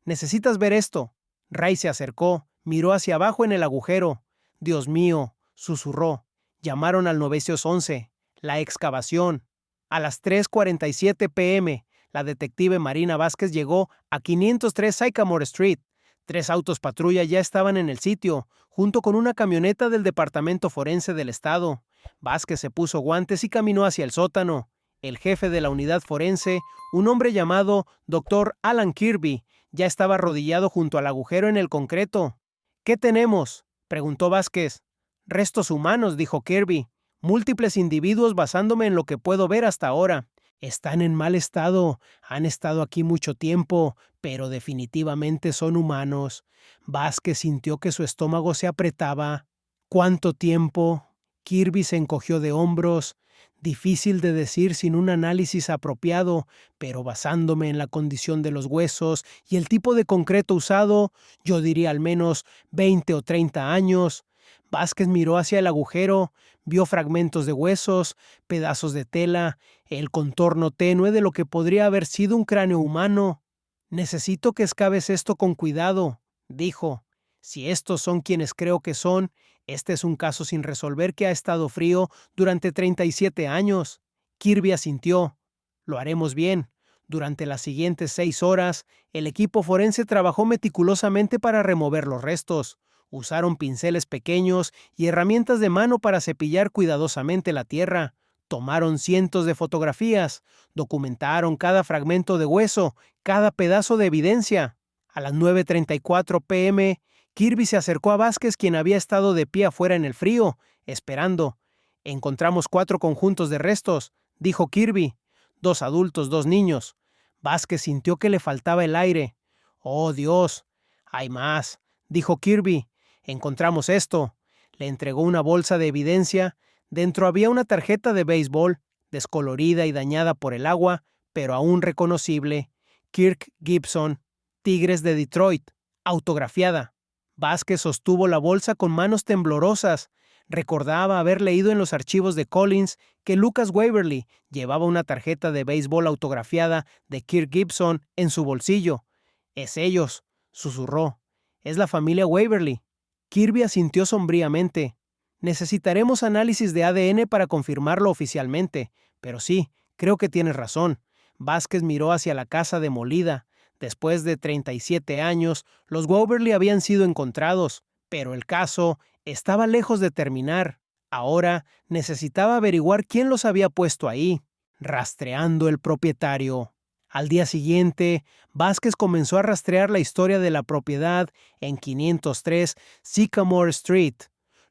necesitas ver esto. Ray se acercó, miró hacia abajo en el agujero. Dios mío, susurró. Llamaron al 911. La excavación. A las 3:47 p.m., la detective Marina Vázquez llegó a 503 Sycamore Street. 3 autos patrulla ya estaban en el sitio, junto con una camioneta del Departamento Forense del Estado. Vázquez se puso guantes y caminó hacia el sótano. El jefe de la unidad forense, un hombre llamado Dr. Alan Kirby, ya estaba arrodillado junto al agujero en el concreto. ¿Qué tenemos?, preguntó Vázquez. Restos humanos, dijo Kirby. Múltiples individuos basándome en lo que puedo ver hasta ahora. Están en mal estado, han estado aquí mucho tiempo, pero definitivamente son humanos. Vázquez sintió que su estómago se apretaba. ¿Cuánto tiempo? Kirby se encogió de hombros. Difícil de decir sin un análisis apropiado, pero basándome en la condición de los huesos y el tipo de concreto usado, yo diría al menos 20 o 30 años. Vázquez miró hacia el agujero, vio fragmentos de huesos, pedazos de tela, el contorno tenue de lo que podría haber sido un cráneo humano. Necesito que excaves esto con cuidado, dijo. Si estos son quienes creo que son, este es un caso sin resolver que ha estado frío durante 37 años. Kirby asintió. Lo haremos bien. Durante las siguientes 6 horas, el equipo forense trabajó meticulosamente para remover los restos. Usaron pinceles pequeños y herramientas de mano para cepillar cuidadosamente la tierra. Tomaron cientos de fotografías, documentaron cada fragmento de hueso, cada pedazo de evidencia. A las 9:34 p.m., Kirby se acercó a Vázquez, quien había estado de pie afuera en el frío, esperando. Encontramos 4 conjuntos de restos, dijo Kirby. 2 adultos, 2 niños. Vázquez sintió que le faltaba el aire. Oh, Dios. Hay más, dijo Kirby. Encontramos esto. Le entregó una bolsa de evidencia. Dentro había una tarjeta de béisbol, descolorida y dañada por el agua, pero aún reconocible. Kirk Gibson, Tigres de Detroit, autografiada. Vázquez sostuvo la bolsa con manos temblorosas. Recordaba haber leído en los archivos de Collins que Lucas Waverly llevaba una tarjeta de béisbol autografiada de Kirk Gibson en su bolsillo. Es ellos, susurró. Es la familia Waverly. Kirby asintió sombríamente. Necesitaremos análisis de ADN para confirmarlo oficialmente, pero sí, creo que tienes razón. Vázquez miró hacia la casa demolida. Después de 37 años, los Waverly habían sido encontrados, pero el caso estaba lejos de terminar. Ahora necesitaba averiguar quién los había puesto ahí, rastreando el propietario. Al día siguiente, Vázquez comenzó a rastrear la historia de la propiedad en 503 Sycamore Street.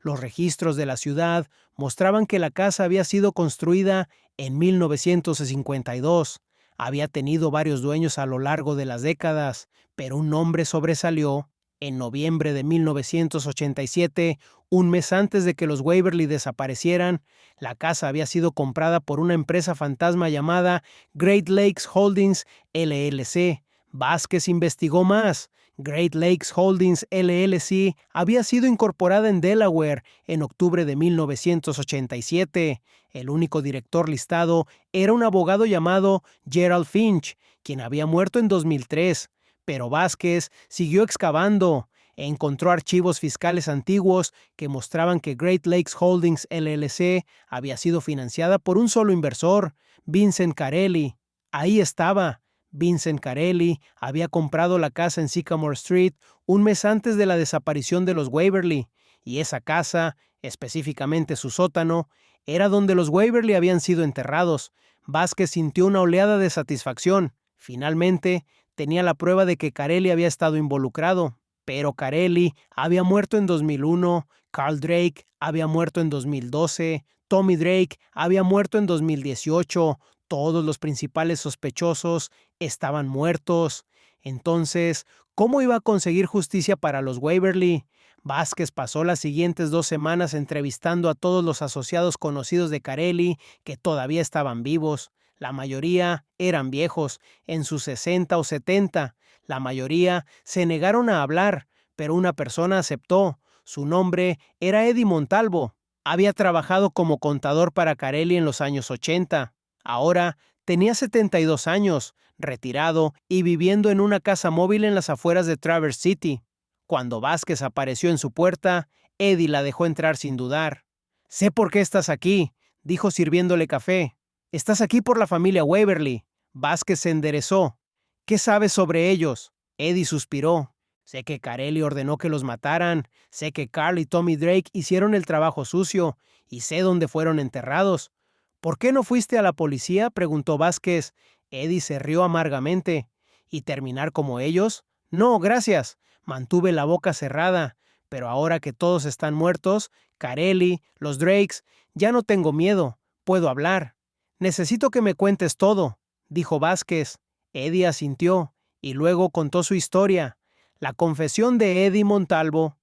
Los registros de la ciudad mostraban que la casa había sido construida en 1952. Había tenido varios dueños a lo largo de las décadas, pero un nombre sobresalió. En noviembre de 1987, un mes antes de que los Waverly desaparecieran, la casa había sido comprada por una empresa fantasma llamada Great Lakes Holdings LLC. Vázquez investigó más. Great Lakes Holdings LLC había sido incorporada en Delaware en octubre de 1987. El único director listado era un abogado llamado Gerald Finch, quien había muerto en 2003. Pero Vázquez siguió excavando. Encontró archivos fiscales antiguos que mostraban que Great Lakes Holdings LLC había sido financiada por un solo inversor, Vincent Carelli. Ahí estaba. Vincent Carelli había comprado la casa en Sycamore Street un mes antes de la desaparición de los Waverly, y esa casa, específicamente su sótano, era donde los Waverly habían sido enterrados. Vázquez sintió una oleada de satisfacción. Finalmente, tenía la prueba de que Carelli había estado involucrado. Pero Carelli había muerto en 2001, Carl Drake había muerto en 2012, Tommy Drake había muerto en 2018, todos los principales sospechosos estaban muertos. Entonces, ¿cómo iba a conseguir justicia para los Waverly? Vázquez pasó las siguientes 2 semanas entrevistando a todos los asociados conocidos de Carelli que todavía estaban vivos. La mayoría eran viejos, en sus 60 o 70. La mayoría se negaron a hablar, pero una persona aceptó. Su nombre era Eddie Montalvo. Había trabajado como contador para Carelli en los años 80. Ahora tenía 72 años, retirado y viviendo en una casa móvil en las afueras de Traverse City. Cuando Vázquez apareció en su puerta, Eddie la dejó entrar sin dudar. «Sé por qué estás aquí», dijo sirviéndole café. «Estás aquí por la familia Waverly». Vázquez se enderezó. «¿Qué sabes sobre ellos?». Eddie suspiró. «Sé que Carelli ordenó que los mataran. Sé que Carl y Tommy Drake hicieron el trabajo sucio. Y sé dónde fueron enterrados». «¿Por qué no fuiste a la policía?», preguntó Vázquez. Eddie se rió amargamente. «¿Y terminar como ellos? No, gracias». Mantuve la boca cerrada. Pero ahora que todos están muertos, Carelli, los Drakes, ya no tengo miedo. Puedo hablar. Necesito que me cuentes todo, dijo Vázquez. Eddie asintió, y luego contó su historia, la confesión de Eddie Montalvo.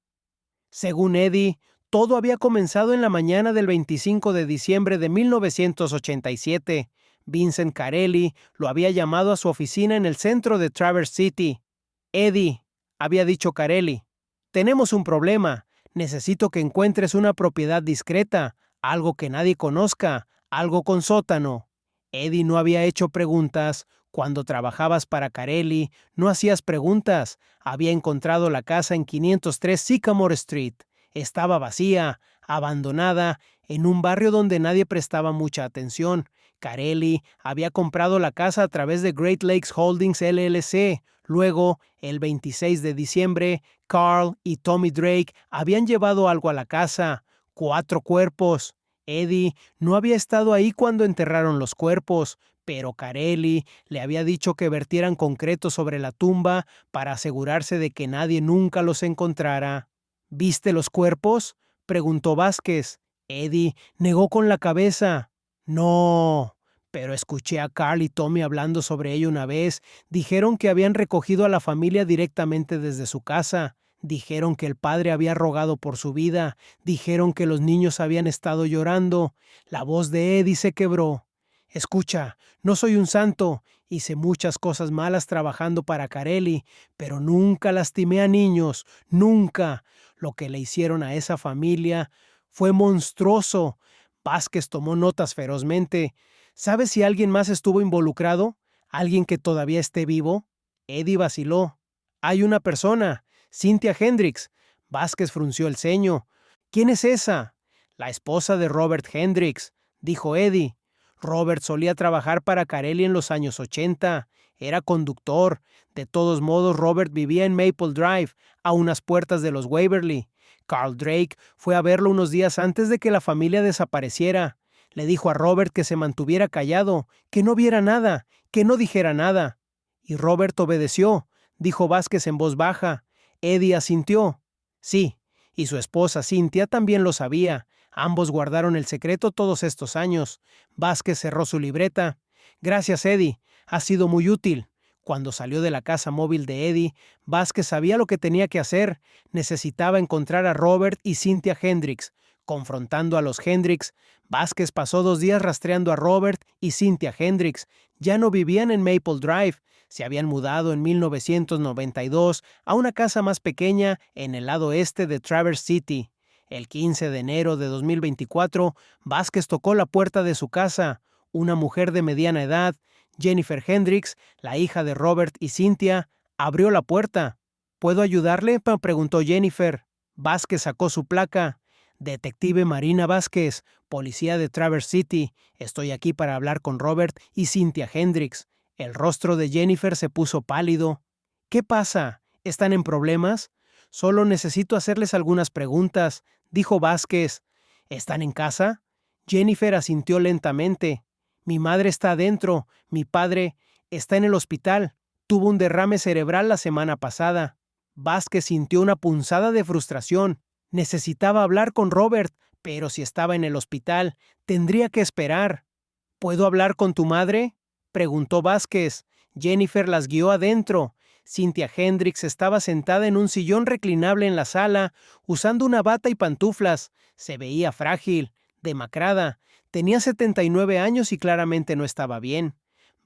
Según Eddie, todo había comenzado en la mañana del 25 de diciembre de 1987. Vincent Carelli lo había llamado a su oficina en el centro de Traverse City. Eddie, había dicho Carelli, tenemos un problema. Necesito que encuentres una propiedad discreta, algo que nadie conozca, algo con sótano. Eddie no había hecho preguntas. Cuando trabajabas para Carelli, no hacías preguntas. Había encontrado la casa en 503 Sycamore Street. Estaba vacía, abandonada, en un barrio donde nadie prestaba mucha atención. Carelli había comprado la casa a través de Great Lakes Holdings LLC. Luego, el 26 de diciembre, Carl y Tommy Drake habían llevado algo a la casa. 4 cuerpos. Eddie no había estado ahí cuando enterraron los cuerpos, pero Carelli le había dicho que vertieran concreto sobre la tumba para asegurarse de que nadie nunca los encontrara. ¿Viste los cuerpos?, preguntó Vázquez. Eddie negó con la cabeza. No, pero escuché a Carl y Tommy hablando sobre ello una vez. Dijeron que habían recogido a la familia directamente desde su casa. Dijeron que el padre había rogado por su vida. Dijeron que los niños habían estado llorando. La voz de Eddie se quebró. Escucha, no soy un santo. Hice muchas cosas malas trabajando para Carelli, pero nunca lastimé a niños. Nunca. Lo que le hicieron a esa familia fue monstruoso. Vázquez tomó notas ferozmente. ¿Sabes si alguien más estuvo involucrado? ¿Alguien que todavía esté vivo? Eddie vaciló. Hay una persona. Cynthia Hendricks. Vázquez frunció el ceño. ¿Quién es esa? La esposa de Robert Hendricks, dijo Eddie. Robert solía trabajar para Carelli en los años 80. Era conductor. De todos modos, Robert vivía en Maple Drive, a unas puertas de los Waverly. Carl Drake fue a verlo unos días antes de que la familia desapareciera. Le dijo a Robert que se mantuviera callado, que no viera nada, que no dijera nada. Y Robert obedeció, dijo Vázquez en voz baja. Eddie asintió. Sí, y su esposa Cynthia también lo sabía. Ambos guardaron el secreto todos estos años. Vázquez cerró su libreta. Gracias, Eddie. Ha sido muy útil. Cuando salió de la casa móvil de Eddie, Vázquez sabía lo que tenía que hacer. Necesitaba encontrar a Robert y Cynthia Hendricks. Confrontando a los Hendricks, Vázquez pasó 2 días rastreando a Robert y Cynthia Hendricks. Ya no vivían en Maple Drive. Se habían mudado en 1992 a una casa más pequeña en el lado este de Traverse City. El 15 de enero de 2024, Vázquez tocó la puerta de su casa. Una mujer de mediana edad, Jennifer Hendricks, la hija de Robert y Cynthia, abrió la puerta. ¿Puedo ayudarle?, preguntó Jennifer. Vázquez sacó su placa. Detective Marina Vázquez, policía de Traverse City. Estoy aquí para hablar con Robert y Cynthia Hendricks. El rostro de Jennifer se puso pálido. ¿Qué pasa? ¿Están en problemas? Solo necesito hacerles algunas preguntas, dijo Vázquez. ¿Están en casa? Jennifer asintió lentamente. Mi madre está adentro. Mi padre está en el hospital. Tuvo un derrame cerebral la semana pasada. Vázquez sintió una punzada de frustración. Necesitaba hablar con Robert, pero si estaba en el hospital, tendría que esperar. ¿Puedo hablar con tu madre?, preguntó Vázquez. Jennifer las guió adentro. Cynthia Hendricks estaba sentada en un sillón reclinable en la sala, usando una bata y pantuflas. Se veía frágil, demacrada. Tenía 79 años y claramente no estaba bien.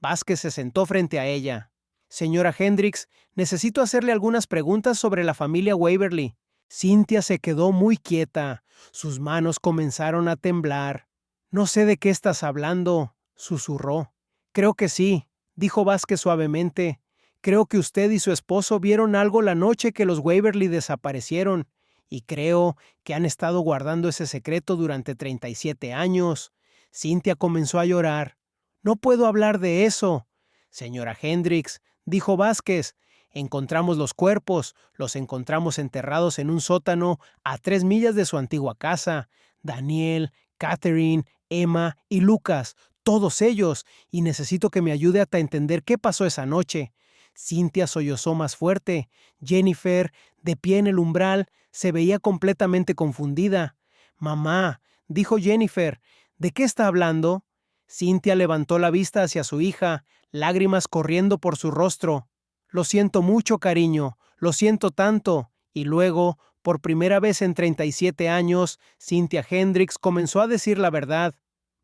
Vázquez se sentó frente a ella. Señora Hendricks, necesito hacerle algunas preguntas sobre la familia Waverly. Cynthia se quedó muy quieta. Sus manos comenzaron a temblar. No sé de qué estás hablando, susurró. Creo que sí, dijo Vázquez suavemente. Creo que usted y su esposo vieron algo la noche que los Waverly desaparecieron, y creo que han estado guardando ese secreto durante 37 años. Cynthia comenzó a llorar. No puedo hablar de eso. Señora Hendricks, dijo Vázquez, encontramos los cuerpos, los encontramos enterrados en un sótano a 3 millas de su antigua casa. Daniel, Catherine, Emma y Lucas, todos ellos, y necesito que me ayude a entender qué pasó esa noche. Cynthia sollozó más fuerte. Jennifer, de pie en el umbral, se veía completamente confundida. Mamá, dijo Jennifer, ¿de qué está hablando? Cynthia levantó la vista hacia su hija, lágrimas corriendo por su rostro. «Lo siento mucho, cariño, lo siento tanto». Y luego, por primera vez en 37 años, Cynthia Hendricks comenzó a decir la verdad.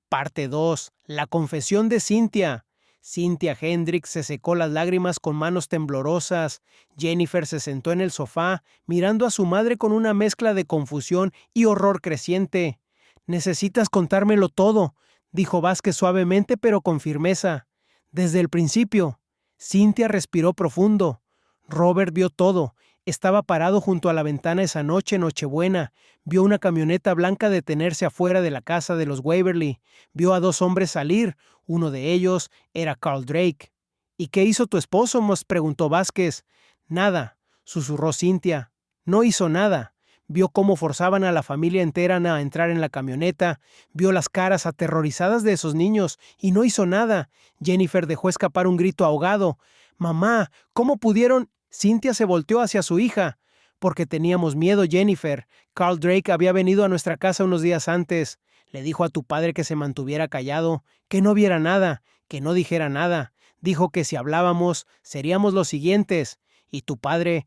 Parte 2. La confesión de Cynthia. Cynthia Hendricks se secó las lágrimas con manos temblorosas. Jennifer se sentó en el sofá, mirando a su madre con una mezcla de confusión y horror creciente. «Necesitas contármelo todo», dijo Vázquez suavemente pero con firmeza. «Desde el principio». Cynthia respiró profundo. Robert vio todo. Estaba parado junto a la ventana esa noche, Nochebuena. Vio una camioneta blanca detenerse afuera de la casa de los Waverly. Vio a 2 hombres salir. Uno de ellos era Carl Drake. «¿Y qué hizo tu esposo?», nos preguntó Vázquez. «Nada», susurró Cynthia. «No hizo nada». Vio cómo forzaban a la familia entera a entrar en la camioneta. Vio las caras aterrorizadas de esos niños y no hizo nada. Jennifer dejó escapar un grito ahogado. «Mamá, ¿cómo pudieron...?» Cynthia se volteó hacia su hija. «Porque teníamos miedo, Jennifer. Carl Drake había venido a nuestra casa unos días antes. Le dijo a tu padre que se mantuviera callado, que no viera nada, que no dijera nada. Dijo que si hablábamos, seríamos los siguientes. Y tu padre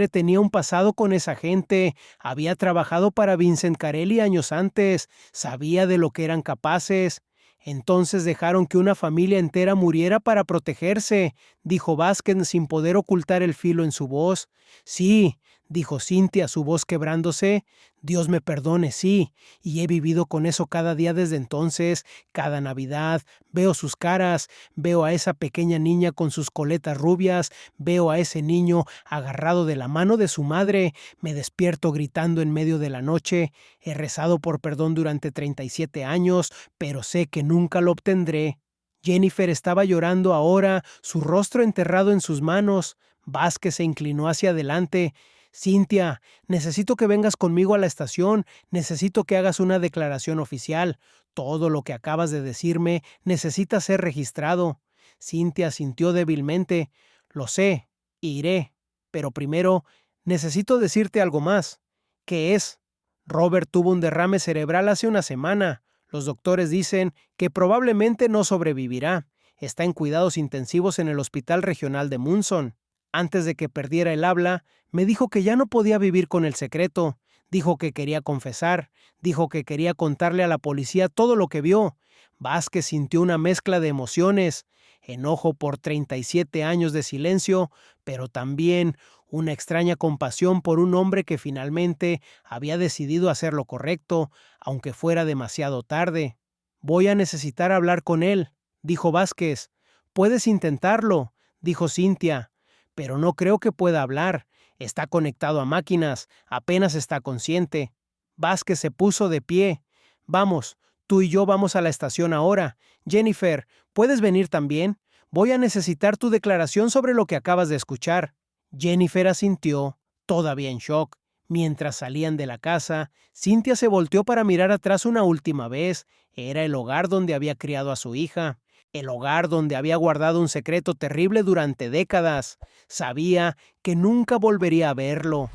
tenía un pasado con esa gente. Había trabajado para Vincent Carelli años antes. Sabía de lo que eran capaces. Entonces dejaron que una familia entera muriera para protegerse», dijo Vázquez sin poder ocultar el filo en su voz. «Sí», dijo Cynthia, su voz quebrándose. «Dios me perdone, sí, y he vivido con eso cada día desde entonces. Cada Navidad veo sus caras, veo a esa pequeña niña con sus coletas rubias, veo a ese niño agarrado de la mano de su madre, me despierto gritando en medio de la noche. He rezado por perdón durante 37 años, pero sé que nunca lo obtendré». Jennifer estaba llorando ahora, su rostro enterrado en sus manos. Vázquez se inclinó hacia adelante. «Cynthia, necesito que vengas conmigo a la estación. Necesito que hagas una declaración oficial. Todo lo que acabas de decirme necesita ser registrado». Cynthia sintió débilmente. «Lo sé, iré. Pero primero, necesito decirte algo más». «¿Qué es?» «Robert tuvo un derrame cerebral hace una semana. Los doctores dicen que probablemente no sobrevivirá. Está en cuidados intensivos en el Hospital Regional de Munson. Antes de que perdiera el habla, me dijo que ya no podía vivir con el secreto. Dijo que quería confesar. Dijo que quería contarle a la policía todo lo que vio». Vázquez sintió una mezcla de emociones. Enojo por 37 años de silencio, pero también una extraña compasión por un hombre que finalmente había decidido hacer lo correcto, aunque fuera demasiado tarde. «Voy a necesitar hablar con él», dijo Vázquez. «Puedes intentarlo», dijo Cynthia. «Pero no creo que pueda hablar. Está conectado a máquinas, apenas está consciente». Vázquez se puso de pie. «Vamos, tú y yo vamos a la estación ahora. Jennifer, ¿puedes venir también? Voy a necesitar tu declaración sobre lo que acabas de escuchar». Jennifer asintió, todavía en shock. Mientras salían de la casa, Cynthia se volteó para mirar atrás una última vez. Era el hogar donde había criado a su hija. El hogar donde había guardado un secreto terrible durante décadas. Sabía que nunca volvería a verlo.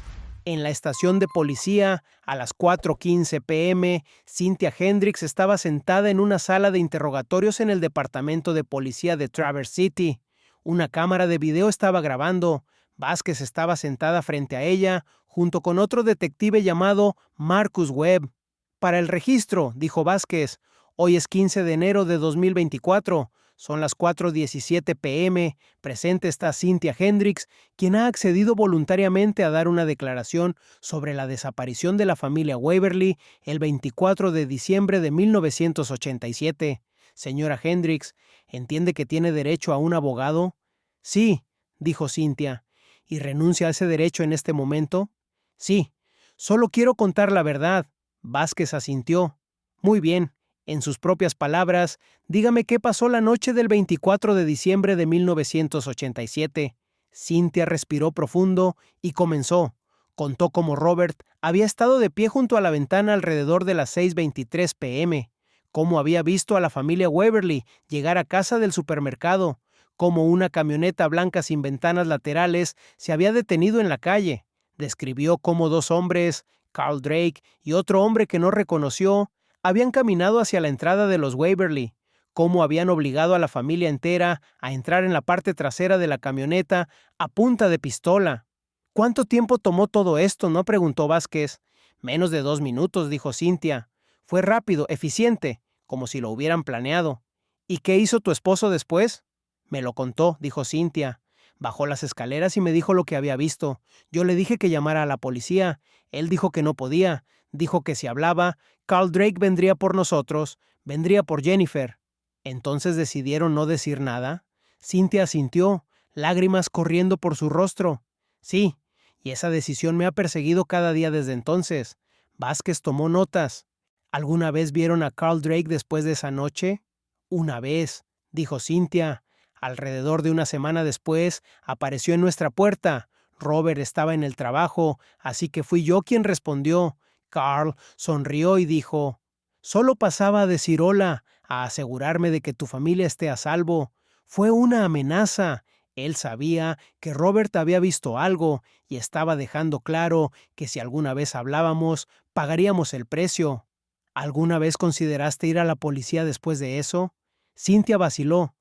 En la estación de policía, a las 4:15 p.m., Cynthia Hendricks estaba sentada en una sala de interrogatorios en el departamento de policía de Traverse City. Una cámara de video estaba grabando. Vázquez estaba sentada frente a ella, junto con otro detective llamado Marcus Webb. «Para el registro», dijo Vázquez. «Hoy es 15 de enero de 2024. Son las 4:17 p.m. Presente está Cynthia Hendricks, quien ha accedido voluntariamente a dar una declaración sobre la desaparición de la familia Waverly el 24 de diciembre de 1987. Señora Hendricks, ¿entiende que tiene derecho a un abogado?» «Sí», dijo Cynthia. «¿Y renuncia a ese derecho en este momento?» «Sí. Solo quiero contar la verdad». Vázquez asintió. «Muy bien. En sus propias palabras, dígame qué pasó la noche del 24 de diciembre de 1987. Cynthia respiró profundo y comenzó. Contó cómo Robert había estado de pie junto a la ventana alrededor de las 6:23 p.m., cómo había visto a la familia Waverly llegar a casa del supermercado, cómo una camioneta blanca sin ventanas laterales se había detenido en la calle. Describió cómo 2 hombres, Carl Drake y otro hombre que no reconoció, habían caminado hacia la entrada de los Waverly. cómo habían obligado a la familia entera a entrar en la parte trasera de la camioneta a punta de pistola. ¿Cuánto tiempo tomó todo esto?, ¿no?, preguntó Vázquez. Menos de 2 minutos, dijo Cynthia. Fue rápido, eficiente, como si lo hubieran planeado. ¿Y qué hizo tu esposo después? Me lo contó, dijo Cynthia. Bajó las escaleras y me dijo lo que había visto. Yo le dije que llamara a la policía. Él dijo que no podía. Dijo que si hablaba, Carl Drake vendría por nosotros, vendría por Jennifer. ¿Entonces decidieron no decir nada? Cynthia asintió, lágrimas corriendo por su rostro. Sí, y esa decisión me ha perseguido cada día desde entonces. Vázquez tomó notas. ¿Alguna vez vieron a Carl Drake después de esa noche? Una vez, dijo Cynthia. Alrededor de una semana después, apareció en nuestra puerta. Robert estaba en el trabajo, así que fui yo quien respondió. Carl sonrió y dijo: «Solo pasaba a decir hola, a asegurarme de que tu familia esté a salvo. Fue una amenaza». Él sabía que Robert había visto algo y estaba dejando claro que si alguna vez hablábamos, pagaríamos el precio. ¿Alguna vez consideraste ir a la policía después de eso? Cynthia vaciló.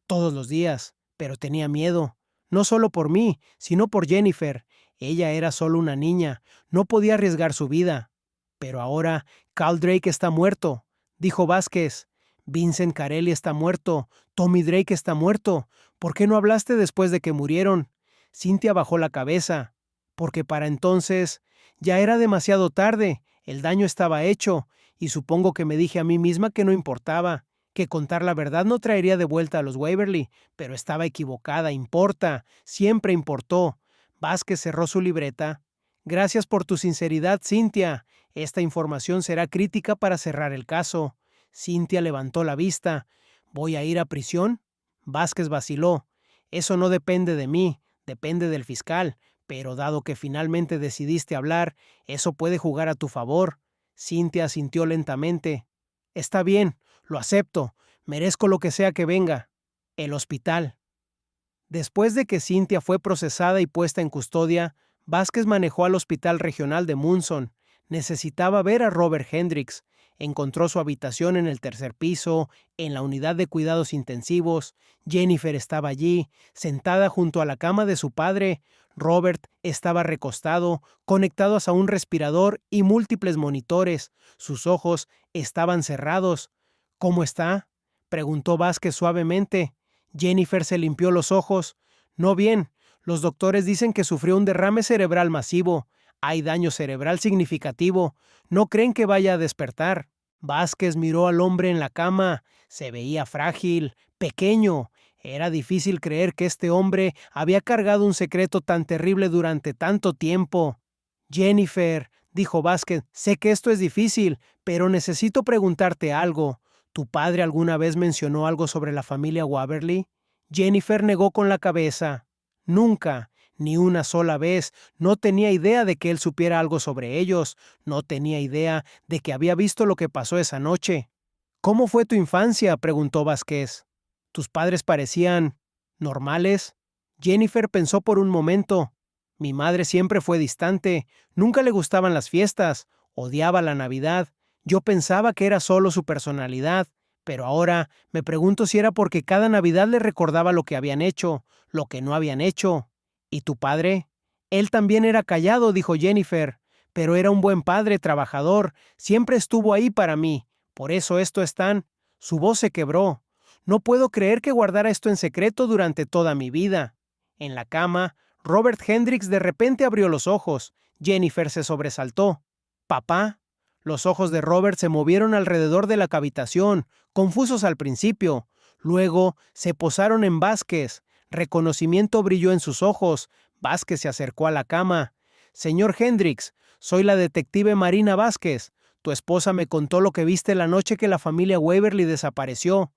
Todos los días, pero tenía miedo. No solo por mí, sino por Jennifer. Ella era solo una niña, no podía arriesgar su vida. Pero ahora Carl Drake está muerto, dijo Vázquez. Vincent Carelli está muerto, Tommy Drake está muerto. ¿Por qué no hablaste después de que murieron? Cynthia bajó la cabeza. Porque para entonces ya era demasiado tarde, el daño estaba hecho, y supongo que me dije a mí misma que no importaba, que contar la verdad no traería de vuelta a los Waverly, pero estaba equivocada, importa, siempre importó. Vázquez cerró su libreta. Gracias por tu sinceridad, Cynthia. Esta información será crítica para cerrar el caso. Cynthia levantó la vista. ¿Voy a ir a prisión? Vázquez vaciló. Eso no depende de mí, depende del fiscal, pero dado que finalmente decidiste hablar, eso puede jugar a tu favor. Cynthia asintió lentamente. Está bien, lo acepto, merezco lo que sea que venga. El hospital. Después de que Cynthia fue procesada y puesta en custodia, Vázquez manejó al Hospital Regional de Munson. Necesitaba ver a Robert Hendricks. Encontró su habitación en el 3er piso, en la unidad de cuidados intensivos. Jennifer estaba allí, sentada junto a la cama de su padre. Robert estaba recostado, conectado a un respirador y múltiples monitores. Sus ojos estaban cerrados. «¿Cómo está?», preguntó Vázquez suavemente. Jennifer se limpió los ojos. «No bien. Los doctores dicen que sufrió un derrame cerebral masivo. Hay daño cerebral significativo. No creen que vaya a despertar». Vázquez miró al hombre en la cama. Se veía frágil, pequeño. Era difícil creer que este hombre había cargado un secreto tan terrible durante tanto tiempo. «Jennifer», dijo Vázquez, «sé que esto es difícil, pero necesito preguntarte algo. ¿Tu padre alguna vez mencionó algo sobre la familia Waverly?» Jennifer negó con la cabeza. «Nunca, ni una sola vez. No tenía idea de que él supiera algo sobre ellos. No tenía idea de que había visto lo que pasó esa noche». «¿Cómo fue tu infancia?», preguntó Vázquez. «¿Tus padres parecían normales?» Jennifer pensó por un momento. «Mi madre siempre fue distante. Nunca le gustaban las fiestas. Odiaba la Navidad. Yo pensaba que era solo su personalidad, pero ahora me pregunto si era porque cada Navidad le recordaba lo que habían hecho, lo que no habían hecho». «¿Y tu padre?» «Él también era callado», dijo Jennifer, «pero era un buen padre, trabajador. Siempre estuvo ahí para mí. Por eso esto es tan...». Su voz se quebró. «No puedo creer que guardara esto en secreto durante toda mi vida». En la cama, Robert Hendricks de repente abrió los ojos. Jennifer se sobresaltó. «¿Papá?». Los ojos de Robert se movieron alrededor de la habitación, confusos al principio. Luego se posaron en Vázquez. Reconocimiento brilló en sus ojos. Vázquez se acercó a la cama. «Señor Hendricks, soy la detective Marina Vázquez. Tu esposa me contó lo que viste la noche que la familia Waverly desapareció».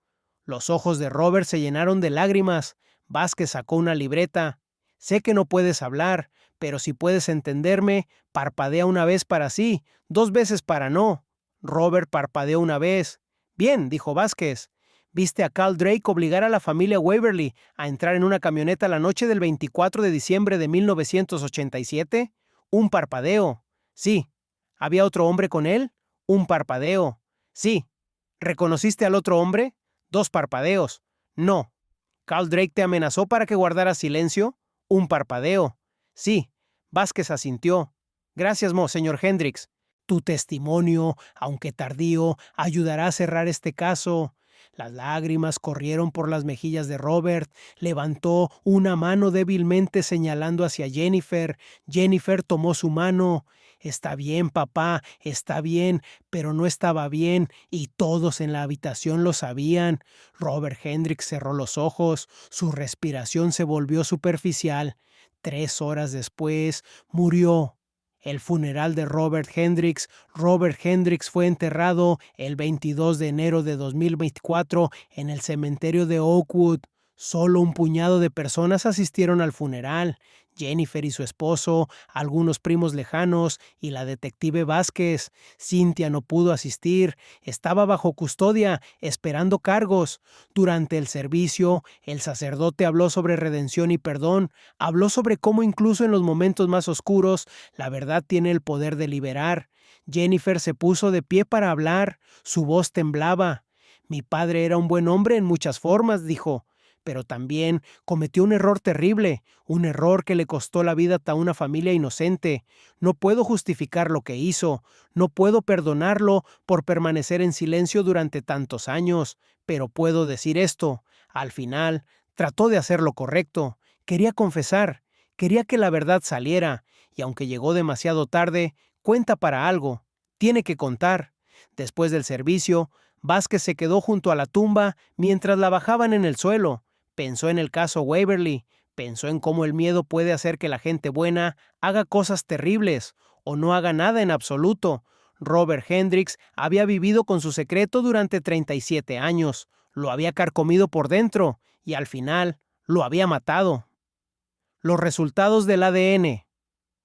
Los ojos de Robert se llenaron de lágrimas. Vázquez sacó una libreta. «Sé que no puedes hablar, pero si puedes entenderme, parpadea una vez para sí, 2 veces para no». Robert parpadeó una vez. «Bien», dijo Vázquez. «¿Viste a Carl Drake obligar a la familia Waverly a entrar en una camioneta la noche del 24 de diciembre de 1987? Un parpadeo. Sí. ¿Había otro hombre con él? Un parpadeo. Sí. ¿Reconociste al otro hombre? 2 parpadeos. No. ¿Carl Drake te amenazó para que guardaras silencio? Un parpadeo. Sí. Vázquez asintió. Gracias, señor Hendricks. Tu testimonio, aunque tardío, ayudará a cerrar este caso. Las lágrimas corrieron por las mejillas de Robert. Levantó una mano débilmente señalando hacia Jennifer. Jennifer tomó su mano. Está bien, papá, está bien, pero no estaba bien, y todos en la habitación lo sabían. Robert Hendricks cerró los ojos. Su respiración se volvió superficial. 3 horas después, murió. El funeral de Robert Hendricks. Robert Hendricks fue enterrado el 22 de enero de 2024 en el cementerio de Oakwood. Solo un puñado de personas asistieron al funeral. Jennifer y su esposo, algunos primos lejanos y la detective Vázquez. Cynthia no pudo asistir. Estaba bajo custodia, esperando cargos. Durante el servicio, el sacerdote habló sobre redención y perdón. Habló sobre cómo incluso en los momentos más oscuros, la verdad tiene el poder de liberar. Jennifer se puso de pie para hablar. Su voz temblaba. Mi padre era un buen hombre en muchas formas, dijo, pero también cometió un error terrible, un error que le costó la vida a una familia inocente. No puedo justificar lo que hizo, no puedo perdonarlo por permanecer en silencio durante tantos años, pero puedo decir esto: al final, trató de hacer lo correcto, quería confesar, quería que la verdad saliera, y aunque llegó demasiado tarde, cuenta para algo, tiene que contar. Después del servicio, Vázquez se quedó junto a la tumba mientras la bajaban en el suelo. Pensó en el caso Waverly, pensó en cómo el miedo puede hacer que la gente buena haga cosas terribles o no haga nada en absoluto. Robert Hendricks había vivido con su secreto durante 37 años, lo había carcomido por dentro y al final lo había matado. Los resultados del ADN.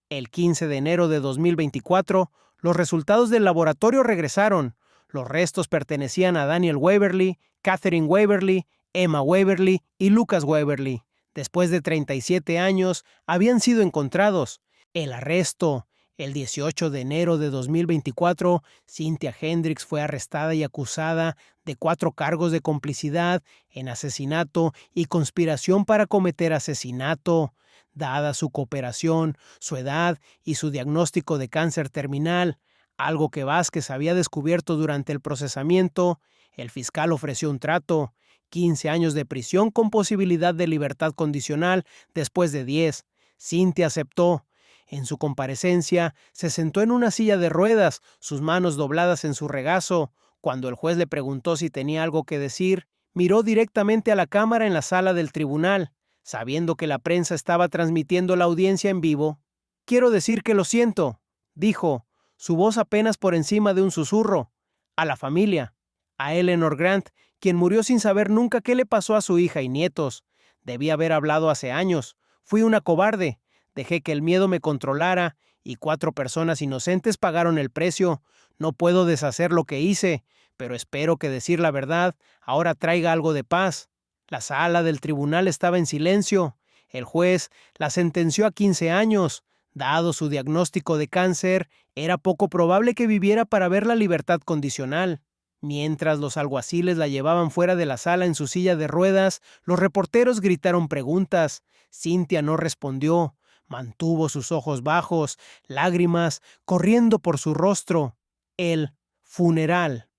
El 15 de enero de 2024, los resultados del laboratorio regresaron. Los restos pertenecían a Daniel Waverly, Catherine Waverly, Emma Waverly y Lucas Waverly. Después de 37 años, habían sido encontrados. El arresto. El 18 de enero de 2024, Cynthia Hendricks fue arrestada y acusada de 4 cargos de complicidad en asesinato y conspiración para cometer asesinato. Dada su cooperación, su edad y su diagnóstico de cáncer terminal, algo que Vázquez había descubierto durante el procesamiento, el fiscal ofreció un trato: 15 años de prisión con posibilidad de libertad condicional después de 10. Cynthia aceptó. En su comparecencia, se sentó en una silla de ruedas, sus manos dobladas en su regazo. Cuando el juez le preguntó si tenía algo que decir, miró directamente a la cámara en la sala del tribunal, sabiendo que la prensa estaba transmitiendo la audiencia en vivo. «Quiero decir que lo siento», dijo, su voz apenas por encima de un susurro, «a la familia, a Eleanor Grant, quien murió sin saber nunca qué le pasó a su hija y nietos. Debí haber hablado hace años. Fui una cobarde. Dejé que el miedo me controlara y 4 personas inocentes pagaron el precio. No puedo deshacer lo que hice, pero espero que decir la verdad ahora traiga algo de paz». La sala del tribunal estaba en silencio. El juez la sentenció a 15 años. Dado su diagnóstico de cáncer, era poco probable que viviera para ver la libertad condicional. Mientras los alguaciles la llevaban fuera de la sala en su silla de ruedas, los reporteros gritaron preguntas. Cynthia no respondió. Mantuvo sus ojos bajos, lágrimas corriendo por su rostro. El funeral.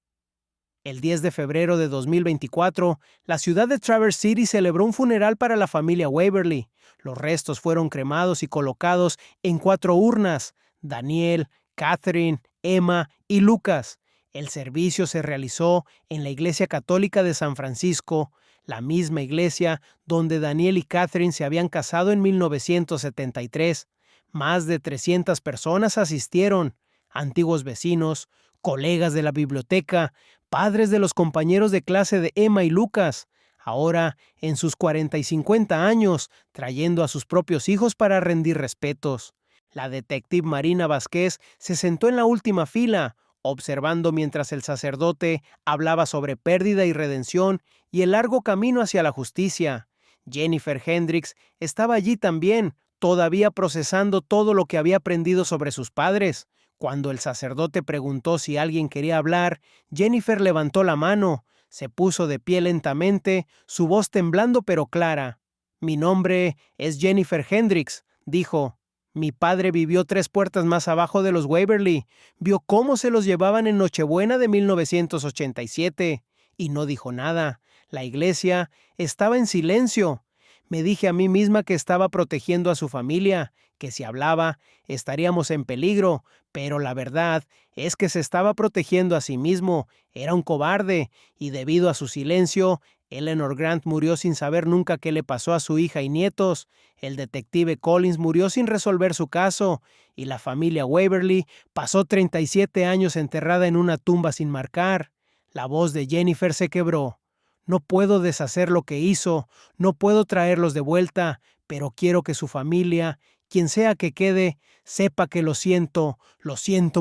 El 10 de febrero de 2024, la ciudad de Traverse City celebró un funeral para la familia Waverly. Los restos fueron cremados y colocados en 4 urnas: Daniel, Catherine, Emma y Lucas. El servicio se realizó en la Iglesia Católica de San Francisco, la misma iglesia donde Daniel y Catherine se habían casado en 1973. Más de 300 personas asistieron: antiguos vecinos, colegas de la biblioteca, padres de los compañeros de clase de Emma y Lucas, ahora en sus 40 y 50 años, trayendo a sus propios hijos para rendir respetos. La detective Marina Vázquez se sentó en la última fila, observando mientras el sacerdote hablaba sobre pérdida y redención y el largo camino hacia la justicia. Jennifer Hendricks estaba allí también, todavía procesando todo lo que había aprendido sobre sus padres. Cuando el sacerdote preguntó si alguien quería hablar, Jennifer levantó la mano. Se puso de pie lentamente, su voz temblando pero clara. «Mi nombre es Jennifer Hendricks», dijo. «Mi padre vivió 3 puertas más abajo de los Waverly. Vio cómo se los llevaban en Nochebuena de 1987. Y no dijo nada. La iglesia estaba en silencio. Me dije a mí misma que estaba protegiendo a su familia, que si hablaba estaríamos en peligro, pero la verdad es que se estaba protegiendo a sí mismo. Era un cobarde, y debido a su silencio, Eleanor Grant murió sin saber nunca qué le pasó a su hija y nietos. El detective Collins murió sin resolver su caso, y la familia Waverly pasó 37 años enterrada en una tumba sin marcar. La voz de Jennifer se quebró. No puedo deshacer lo que hizo, no puedo traerlos de vuelta, pero quiero que su familia, quien sea que quede, sepa que lo siento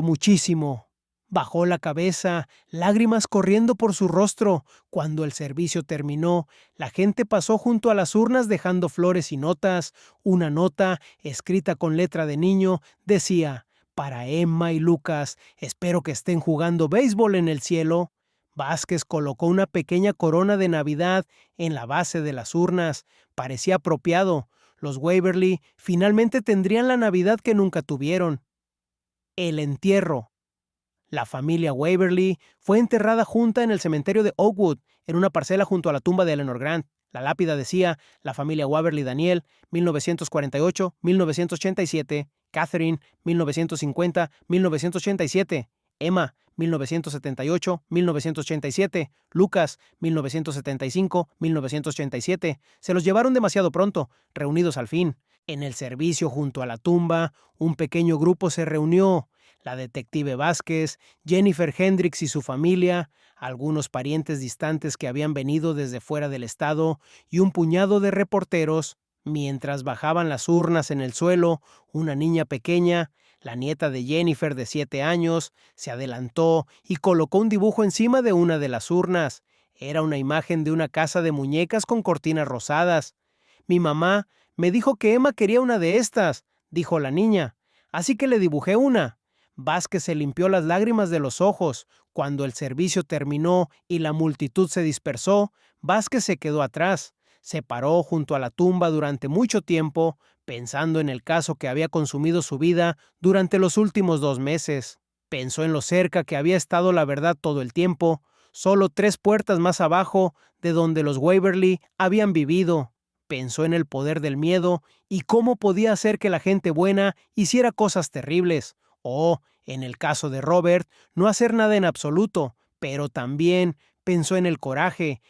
muchísimo. Bajó la cabeza, lágrimas corriendo por su rostro. Cuando el servicio terminó, la gente pasó junto a las urnas dejando flores y notas. Una nota, escrita con letra de niño, decía: «Para Emma y Lucas, espero que estén jugando béisbol en el cielo». Vázquez colocó una pequeña corona de Navidad en la base de las urnas. Parecía apropiado. Los Waverly finalmente tendrían la Navidad que nunca tuvieron. El entierro. La familia Waverly fue enterrada junta en el cementerio de Oakwood, en una parcela junto a la tumba de Eleanor Grant. La lápida decía: «La familia Waverly Daniel, 1948-1987, Catherine, 1950-1987, Emma, 1978-1987, Lucas, 1975-1987. Se los llevaron demasiado pronto, reunidos al fin». En el servicio junto a la tumba, un pequeño grupo se reunió. La detective Vázquez, Jennifer Hendricks y su familia, algunos parientes distantes que habían venido desde fuera del estado y un puñado de reporteros. Mientras bajaban las urnas en el suelo, una niña pequeña, la nieta de Jennifer de 7 años, se adelantó y colocó un dibujo encima de una de las urnas. Era una imagen de una casa de muñecas con cortinas rosadas. «Mi mamá me dijo que Emma quería una de estas», dijo la niña, «así que le dibujé una». Vázquez se limpió las lágrimas de los ojos. Cuando el servicio terminó y la multitud se dispersó, Vázquez se quedó atrás. Se paró junto a la tumba durante mucho tiempo, pensando en el caso que había consumido su vida durante los últimos 2 meses. Pensó en lo cerca que había estado la verdad todo el tiempo, solo 3 puertas más abajo de donde los Waverly habían vivido. Pensó en el poder del miedo y cómo podía hacer que la gente buena hiciera cosas terribles. O, en el caso de Robert, no hacer nada en absoluto, pero también pensó en el coraje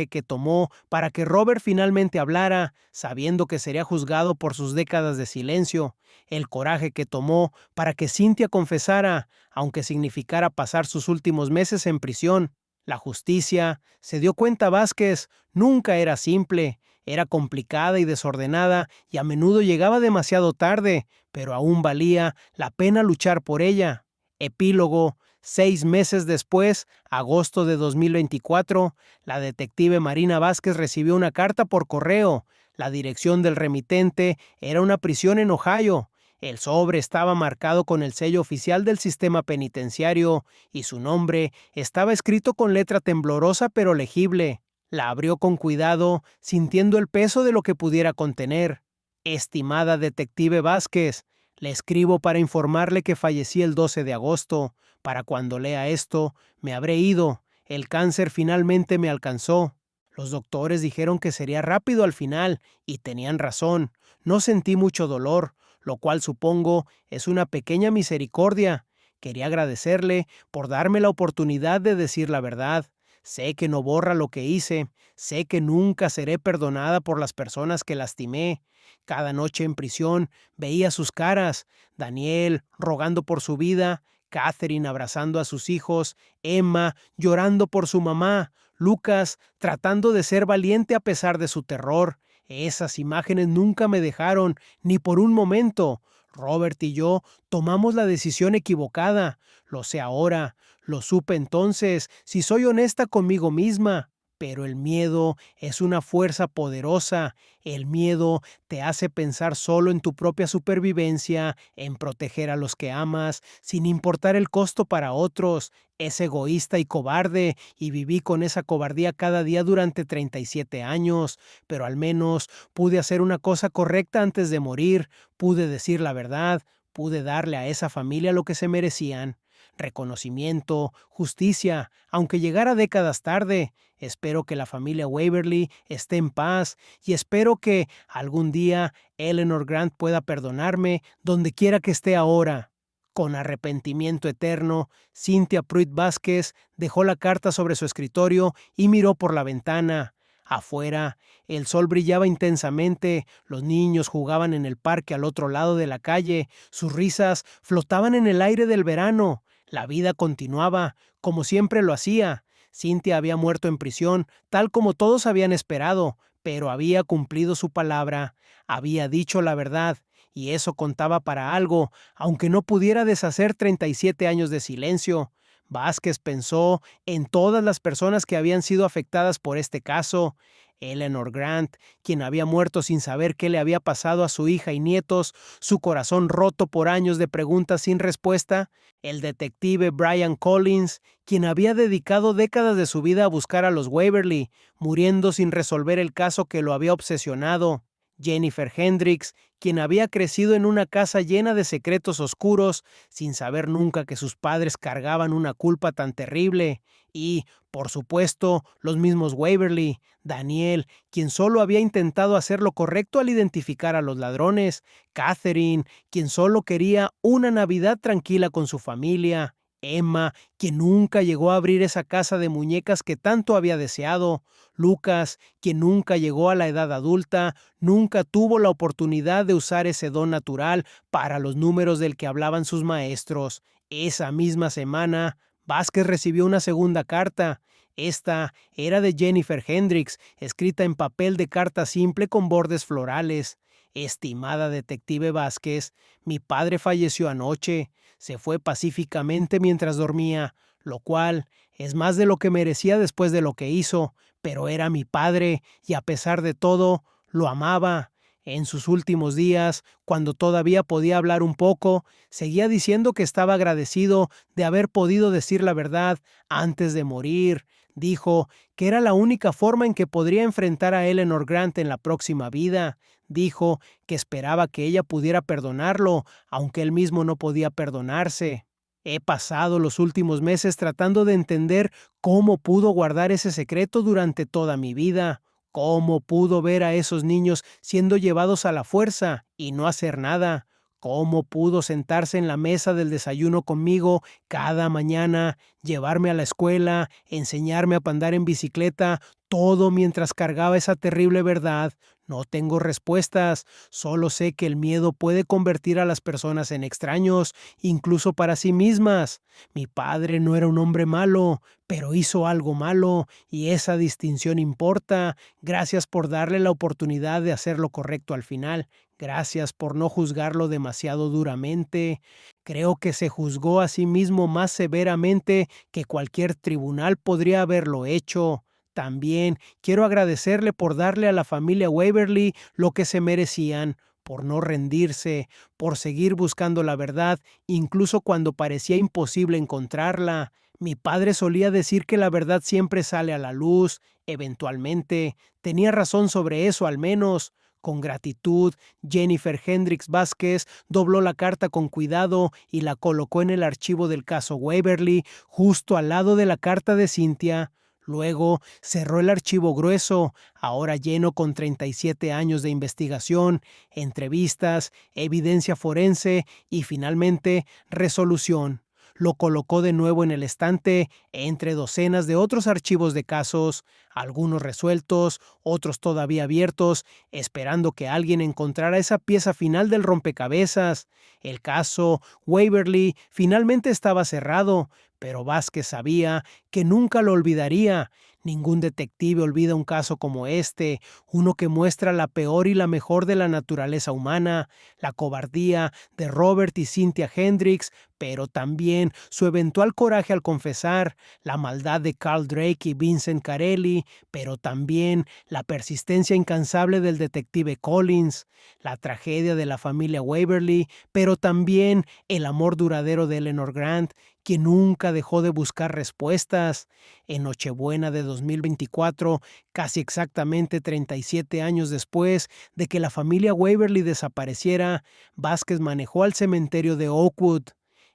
que tomó para que Robert finalmente hablara, sabiendo que sería juzgado por sus décadas de silencio, el coraje que tomó para que Cynthia confesara, aunque significara pasar sus últimos meses en prisión. La justicia, se dio cuenta Vázquez, nunca era simple. Era complicada y desordenada y a menudo llegaba demasiado tarde, pero aún valía la pena luchar por ella. Epílogo. 6 meses después, agosto de 2024, la detective Marina Vázquez recibió una carta por correo. La dirección del remitente era una prisión en Ohio. El sobre estaba marcado con el sello oficial del sistema penitenciario y su nombre estaba escrito con letra temblorosa pero legible. La abrió con cuidado, sintiendo el peso de lo que pudiera contener. «Estimada detective Vázquez, le escribo para informarle que fallecí el 12 de agosto. Para cuando lea esto, me habré ido. El cáncer finalmente me alcanzó. Los doctores dijeron que sería rápido al final, y tenían razón. No sentí mucho dolor, lo cual supongo es una pequeña misericordia. Quería agradecerle por darme la oportunidad de decir la verdad. Sé que no borra lo que hice, sé que nunca seré perdonada por las personas que lastimé. Cada noche en prisión veía sus caras, Daniel rogando por su vida, Catherine abrazando a sus hijos, Emma llorando por su mamá, Lucas tratando de ser valiente a pesar de su terror. Esas imágenes nunca me dejaron, ni por un momento. Robert y yo tomamos la decisión equivocada. Lo sé ahora. Lo supe entonces, si soy honesta conmigo misma. Pero el miedo es una fuerza poderosa. El miedo te hace pensar solo en tu propia supervivencia, en proteger a los que amas, sin importar el costo para otros. Es egoísta y cobarde, y viví con esa cobardía cada día durante 37 años, pero al menos pude hacer una cosa correcta antes de morir, pude decir la verdad, pude darle a esa familia lo que se merecían. Reconocimiento, justicia, aunque llegara décadas tarde. Espero que la familia Waverly esté en paz y espero que algún día Eleanor Grant pueda perdonarme donde quiera que esté ahora. Con arrepentimiento eterno, Cynthia Pruitt Vázquez dejó la carta sobre su escritorio y miró por la ventana. Afuera, el sol brillaba intensamente, los niños jugaban en el parque al otro lado de la calle, sus risas flotaban en el aire del verano. La vida continuaba, como siempre lo hacía. Cynthia había muerto en prisión, tal como todos habían esperado, pero había cumplido su palabra, había dicho la verdad, y eso contaba para algo, aunque no pudiera deshacer 37 años de silencio. Vázquez pensó en todas las personas que habían sido afectadas por este caso. Eleanor Grant, quien había muerto sin saber qué le había pasado a su hija y nietos, su corazón roto por años de preguntas sin respuesta. El detective Brian Collins, quien había dedicado décadas de su vida a buscar a los Waverly, muriendo sin resolver el caso que lo había obsesionado. Jennifer Hendricks, quien había crecido en una casa llena de secretos oscuros, sin saber nunca que sus padres cargaban una culpa tan terrible. Y, por supuesto, los mismos Waverly, Daniel, quien solo había intentado hacer lo correcto al identificar a los ladrones, Catherine, quien solo quería una Navidad tranquila con su familia, Emma, quien nunca llegó a abrir esa casa de muñecas que tanto había deseado, Lucas, quien nunca llegó a la edad adulta, nunca tuvo la oportunidad de usar ese don natural para los números del que hablaban sus maestros. Esa misma semana, Vázquez recibió una segunda carta. Esta era de Jennifer Hendricks, escrita en papel de carta simple con bordes florales. Estimada detective Vázquez, mi padre falleció anoche. Se fue pacíficamente mientras dormía, lo cual es más de lo que merecía después de lo que hizo, pero era mi padre y a pesar de todo, lo amaba. En sus últimos días, cuando todavía podía hablar un poco, seguía diciendo que estaba agradecido de haber podido decir la verdad antes de morir. Dijo que era la única forma en que podría enfrentar a Eleanor Grant en la próxima vida. Dijo que esperaba que ella pudiera perdonarlo, aunque él mismo no podía perdonarse. He pasado los últimos meses tratando de entender cómo pudo guardar ese secreto durante toda mi vida. ¿Cómo pudo ver a esos niños siendo llevados a la fuerza y no hacer nada? ¿Cómo pudo sentarse en la mesa del desayuno conmigo cada mañana, llevarme a la escuela, enseñarme a andar en bicicleta, todo mientras cargaba esa terrible verdad? No tengo respuestas, solo sé que el miedo puede convertir a las personas en extraños, incluso para sí mismas. Mi padre no era un hombre malo, pero hizo algo malo, y esa distinción importa. Gracias por darle la oportunidad de hacer lo correcto al final. Gracias por no juzgarlo demasiado duramente. Creo que se juzgó a sí mismo más severamente que cualquier tribunal podría haberlo hecho. También quiero agradecerle por darle a la familia Waverly lo que se merecían, por no rendirse, por seguir buscando la verdad, incluso cuando parecía imposible encontrarla. Mi padre solía decir que la verdad siempre sale a la luz, eventualmente. Tenía razón sobre eso al menos. Con gratitud, Jennifer Hendricks Vázquez dobló la carta con cuidado y la colocó en el archivo del caso Waverly, justo al lado de la carta de Cynthia. Luego cerró el archivo grueso, ahora lleno con 37 años de investigación, entrevistas, evidencia forense y finalmente resolución. Lo colocó de nuevo en el estante entre docenas de otros archivos de casos, algunos resueltos, otros todavía abiertos, esperando que alguien encontrara esa pieza final del rompecabezas. El caso Waverly finalmente estaba cerrado, pero Vázquez sabía que nunca lo olvidaría, Ningún detective olvida un caso como este, uno que muestra la peor y la mejor de la naturaleza humana, la cobardía de Robert y Cynthia Hendricks, pero también su eventual coraje al confesar, la maldad de Carl Drake y Vincent Carelli, pero también la persistencia incansable del detective Collins, la tragedia de la familia Waverly, pero también el amor duradero de Eleanor Grant, quien nunca dejó de buscar respuestas. En Nochebuena de 2024, casi exactamente 37 años después de que la familia Waverly desapareciera, Vázquez manejó al cementerio de Oakwood.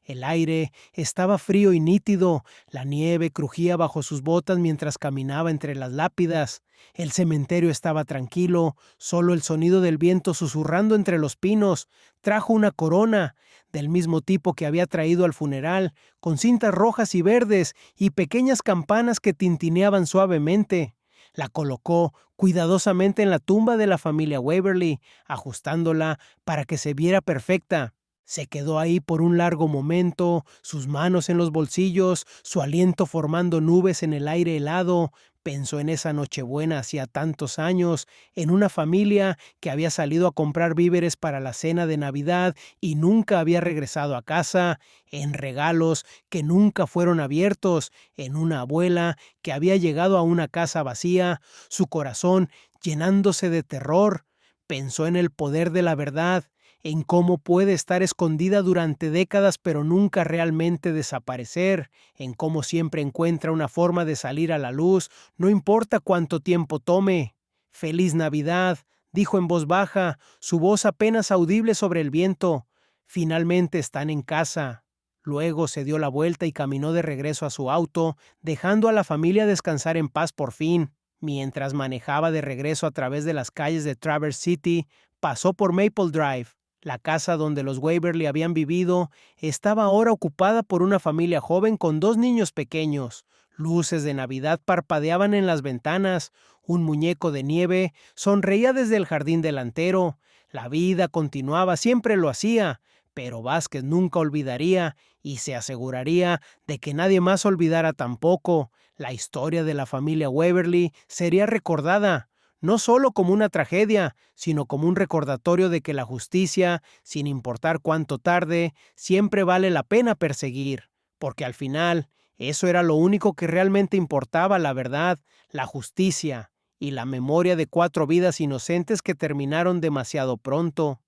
El aire estaba frío y nítido, la nieve crujía bajo sus botas mientras caminaba entre las lápidas. El cementerio estaba tranquilo, solo el sonido del viento susurrando entre los pinos. Trajo una corona, del mismo tipo que había traído al funeral, con cintas rojas y verdes y pequeñas campanas que tintineaban suavemente. La colocó cuidadosamente en la tumba de la familia Waverly, ajustándola para que se viera perfecta. Se quedó ahí por un largo momento, sus manos en los bolsillos, su aliento formando nubes en el aire helado. Pensó en esa Nochebuena hacía tantos años, en una familia que había salido a comprar víveres para la cena de Navidad y nunca había regresado a casa, en regalos que nunca fueron abiertos, en una abuela que había llegado a una casa vacía, su corazón llenándose de terror. Pensó en el poder de la verdad, en cómo puede estar escondida durante décadas pero nunca realmente desaparecer, en cómo siempre encuentra una forma de salir a la luz, no importa cuánto tiempo tome. «Feliz Navidad», dijo en voz baja, su voz apenas audible sobre el viento. «Finalmente están en casa». Luego se dio la vuelta y caminó de regreso a su auto, dejando a la familia descansar en paz por fin. Mientras manejaba de regreso a través de las calles de Traverse City, pasó por Maple Drive. La casa donde los Waverly habían vivido estaba ahora ocupada por una familia joven con 2 niños pequeños. Luces de Navidad parpadeaban en las ventanas. Un muñeco de nieve sonreía desde el jardín delantero. La vida continuaba, siempre lo hacía, pero Vázquez nunca olvidaría y se aseguraría de que nadie más olvidara tampoco. La historia de la familia Waverly sería recordada, no solo como una tragedia, sino como un recordatorio de que la justicia, sin importar cuánto tarde, siempre vale la pena perseguir, porque al final, eso era lo único que realmente importaba, la verdad, la justicia y la memoria de 4 vidas inocentes que terminaron demasiado pronto.